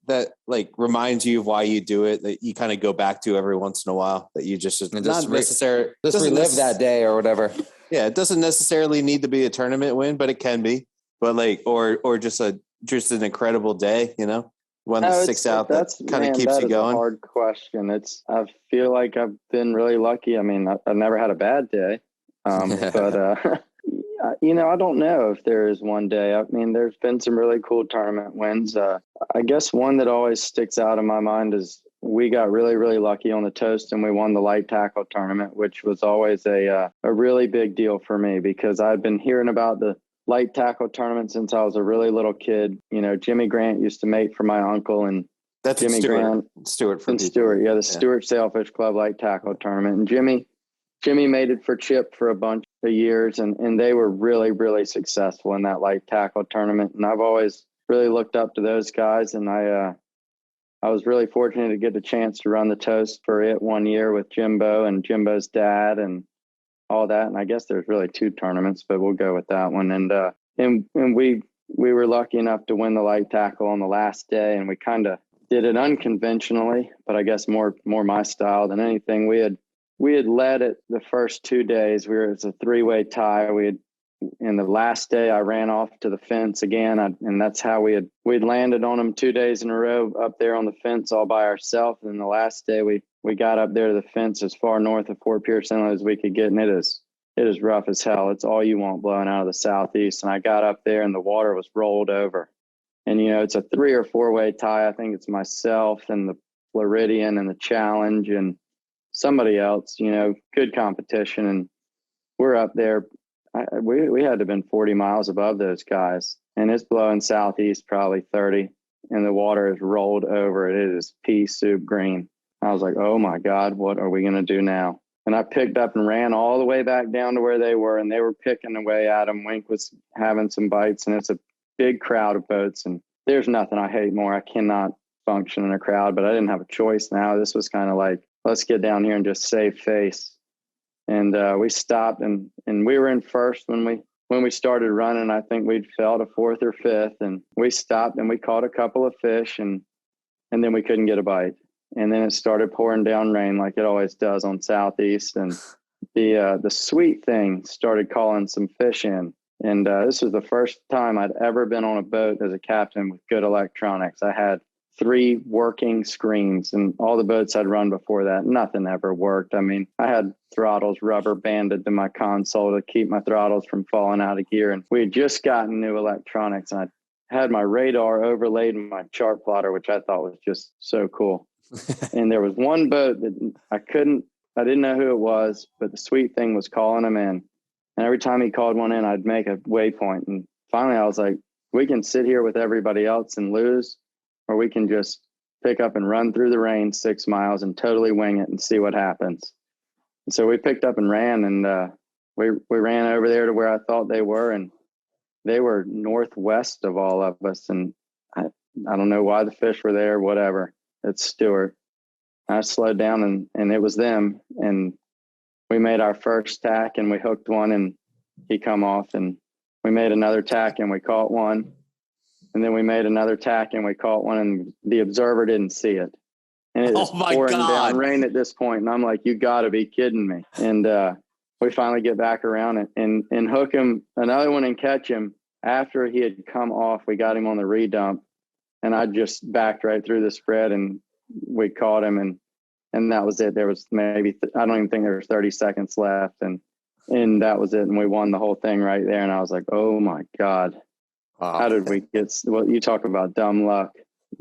that reminds you of why you do it, that you kind of go back to every once in a while, that you just not necessarily just relive that day or whatever. Yeah, it doesn't necessarily need to be a tournament win, but it can be. But or just an incredible day, one that sticks out that kind of keeps you going. A hard question. I feel like I've been really lucky. I mean, I've never had a bad day, but I don't know if there is one day. I mean, there's been some really cool tournament wins. I guess one that always sticks out in my mind is we got really, really lucky on the Toast and we won the light tackle tournament, which was always a really big deal for me because I've been hearing about the light tackle tournament since I was a really little kid. Jimmy Grant used to mate for my uncle, and that's Jimmy Grant, Stewart, the Stewart Sailfish Club light tackle tournament. And Jimmy mated for Chip for a bunch of years, and they were really, really successful in that light tackle tournament. And I've always really looked up to those guys, and I was really fortunate to get the chance to run the Toast for it one year with Jimbo and Jimbo's dad and all that. And I guess there's really two tournaments, but we'll go with that one. And we were lucky enough to win the light tackle on the last day, and we kind of did it unconventionally, but I guess more my style than anything. We had led it the first 2 days. It's a 3-way tie. In the last day, I ran off to the fence again, and that's how we'd landed on them 2 days in a row up there on the fence all by ourselves. And the last day, we got up there to the fence as far north of Fort Pierce Inlet as we could get, and it is rough as hell. It's all you want blowing out of the southeast. And I got up there, and the water was rolled over. And it's a 3 or 4-way tie. I think it's myself and the Floridian and the Challenge and somebody else. Good competition, and we're up there. We had to have been 40 miles above those guys, and it's blowing southeast probably 30, and the water is rolled over. It is pea soup green. I was like, oh my God, what are we going to do now? And I picked up and ran all the way back down to where they were, and they were picking away at them. Wink was having some bites, and it's a big crowd of boats, and there's nothing I hate more. I cannot function in a crowd, but I didn't have a choice now. This was kind of like, let's get down here and just save face. And we stopped, and we were in first when we started running. I think we'd fell to fourth or fifth, and we stopped and we caught a couple of fish, and then we couldn't get a bite. And then it started pouring down rain like it always does on Southeast, and the Sweet Thing started calling some fish in. And this was the first time I'd ever been on a boat as a captain with good electronics. I had 3 working screens, and all the boats I'd run before that, nothing ever worked. I mean, I had throttles rubber banded to my console to keep my throttles from falling out of gear. And we had just gotten new electronics, and I had my radar overlaid in my chart plotter, which I thought was just so cool. And there was one boat that I didn't know who it was, but the Sweet Thing was calling them in. And every time he called one in, I'd make a waypoint. And finally I was like, we can sit here with everybody else and lose, or we can just pick up and run through the rain 6 miles and totally wing it and see what happens. And so we picked up and ran, and we ran over there to where I thought they were, and they were northwest of all of us. And I don't know why the fish were there, whatever. It's Stewart. I slowed down, and it was them. And we made our first tack, and we hooked one, and he come off, and we made another tack, and we caught one. And then we made another tack, and we caught one, and the observer didn't see it. And it was pouring down rain at this point, and I'm like, you got to be kidding me. And we finally get back around and hook him, another one, and catch him. After he had come off, we got him on the redump, and I just backed right through the spread and we caught him, and that was it. There was maybe, I don't even think there was 30 seconds left, and that was it. And we won the whole thing right there. And I was like, oh my God, how did we get, well, you talk about dumb luck.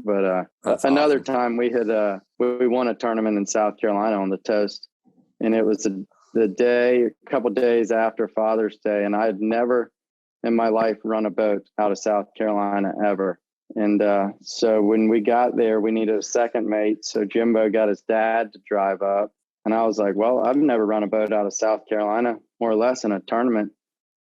But another time we had, we won a tournament in South Carolina on the Toast, and it was the day, a couple days after Father's Day. And I had never in my life run a boat out of South Carolina ever. And so when we got there, we needed a second mate. So Jimbo got his dad to drive up. And I was like, well, I've never run a boat out of South Carolina, more or less in a tournament.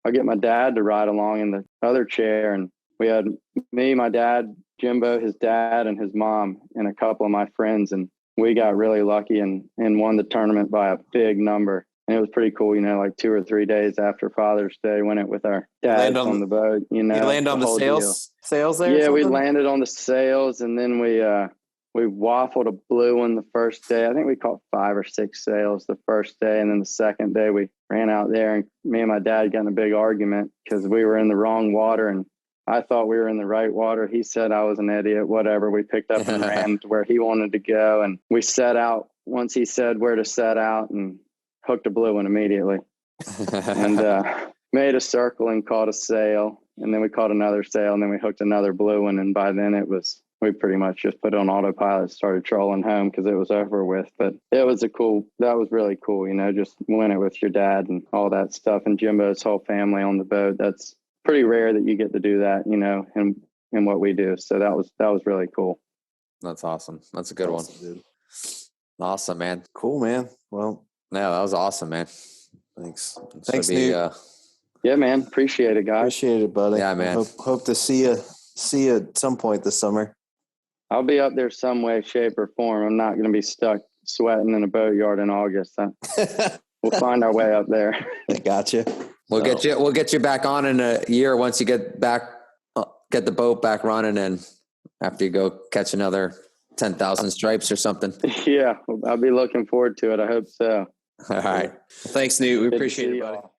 I'll get my dad to ride along in the other chair. And we had me, my dad, Jimbo, his dad, and his mom, and a couple of my friends. And we got really lucky and won the tournament by a big number. And it was pretty cool, you know, like 2 or 3 days after Father's Day, went with our dads on the boat, you know. You land on the sails there? Yeah, we landed on the sails, and then we waffled a blue one the first day. I think we caught 5 or 6 sails the first day. And then the second day we ran out there, and me and my dad got in a big argument because we were in the wrong water, and I thought we were in the right water. He said I was an idiot, whatever. We picked up and ran to where he wanted to go. And we set out once he said where to set out, and hooked a blue one immediately. And made a circle and caught a sail. And then we caught another sail, and then we hooked another blue one. And by then we pretty much just put it on autopilot, started trolling home because it was over with. But that was really cool, you know, just win it with your dad and all that stuff. And Jimbo's whole family on the boat. That's pretty rare that you get to do that, you know, in what we do. So that was really cool. That's awesome. That's a good one. Dude. Awesome, man. Cool, man. Well, yeah, that was awesome, man. thanks. Thanks, Newt. Yeah, man. Appreciate it, guys. Appreciate it, buddy. Yeah, man. Hope to see you at some point this summer. I'll be up there some way, shape, or form. I'm not going to be stuck sweating in a boatyard in August. We'll find our way up there. I gotcha. We'll get you back on in a year once you get the boat back running, and after you go catch another 10,000 stripes or something. Yeah, I'll be looking forward to it. I hope so. All right. Thanks, Newt. We Good to appreciate see it, buddy. y'all.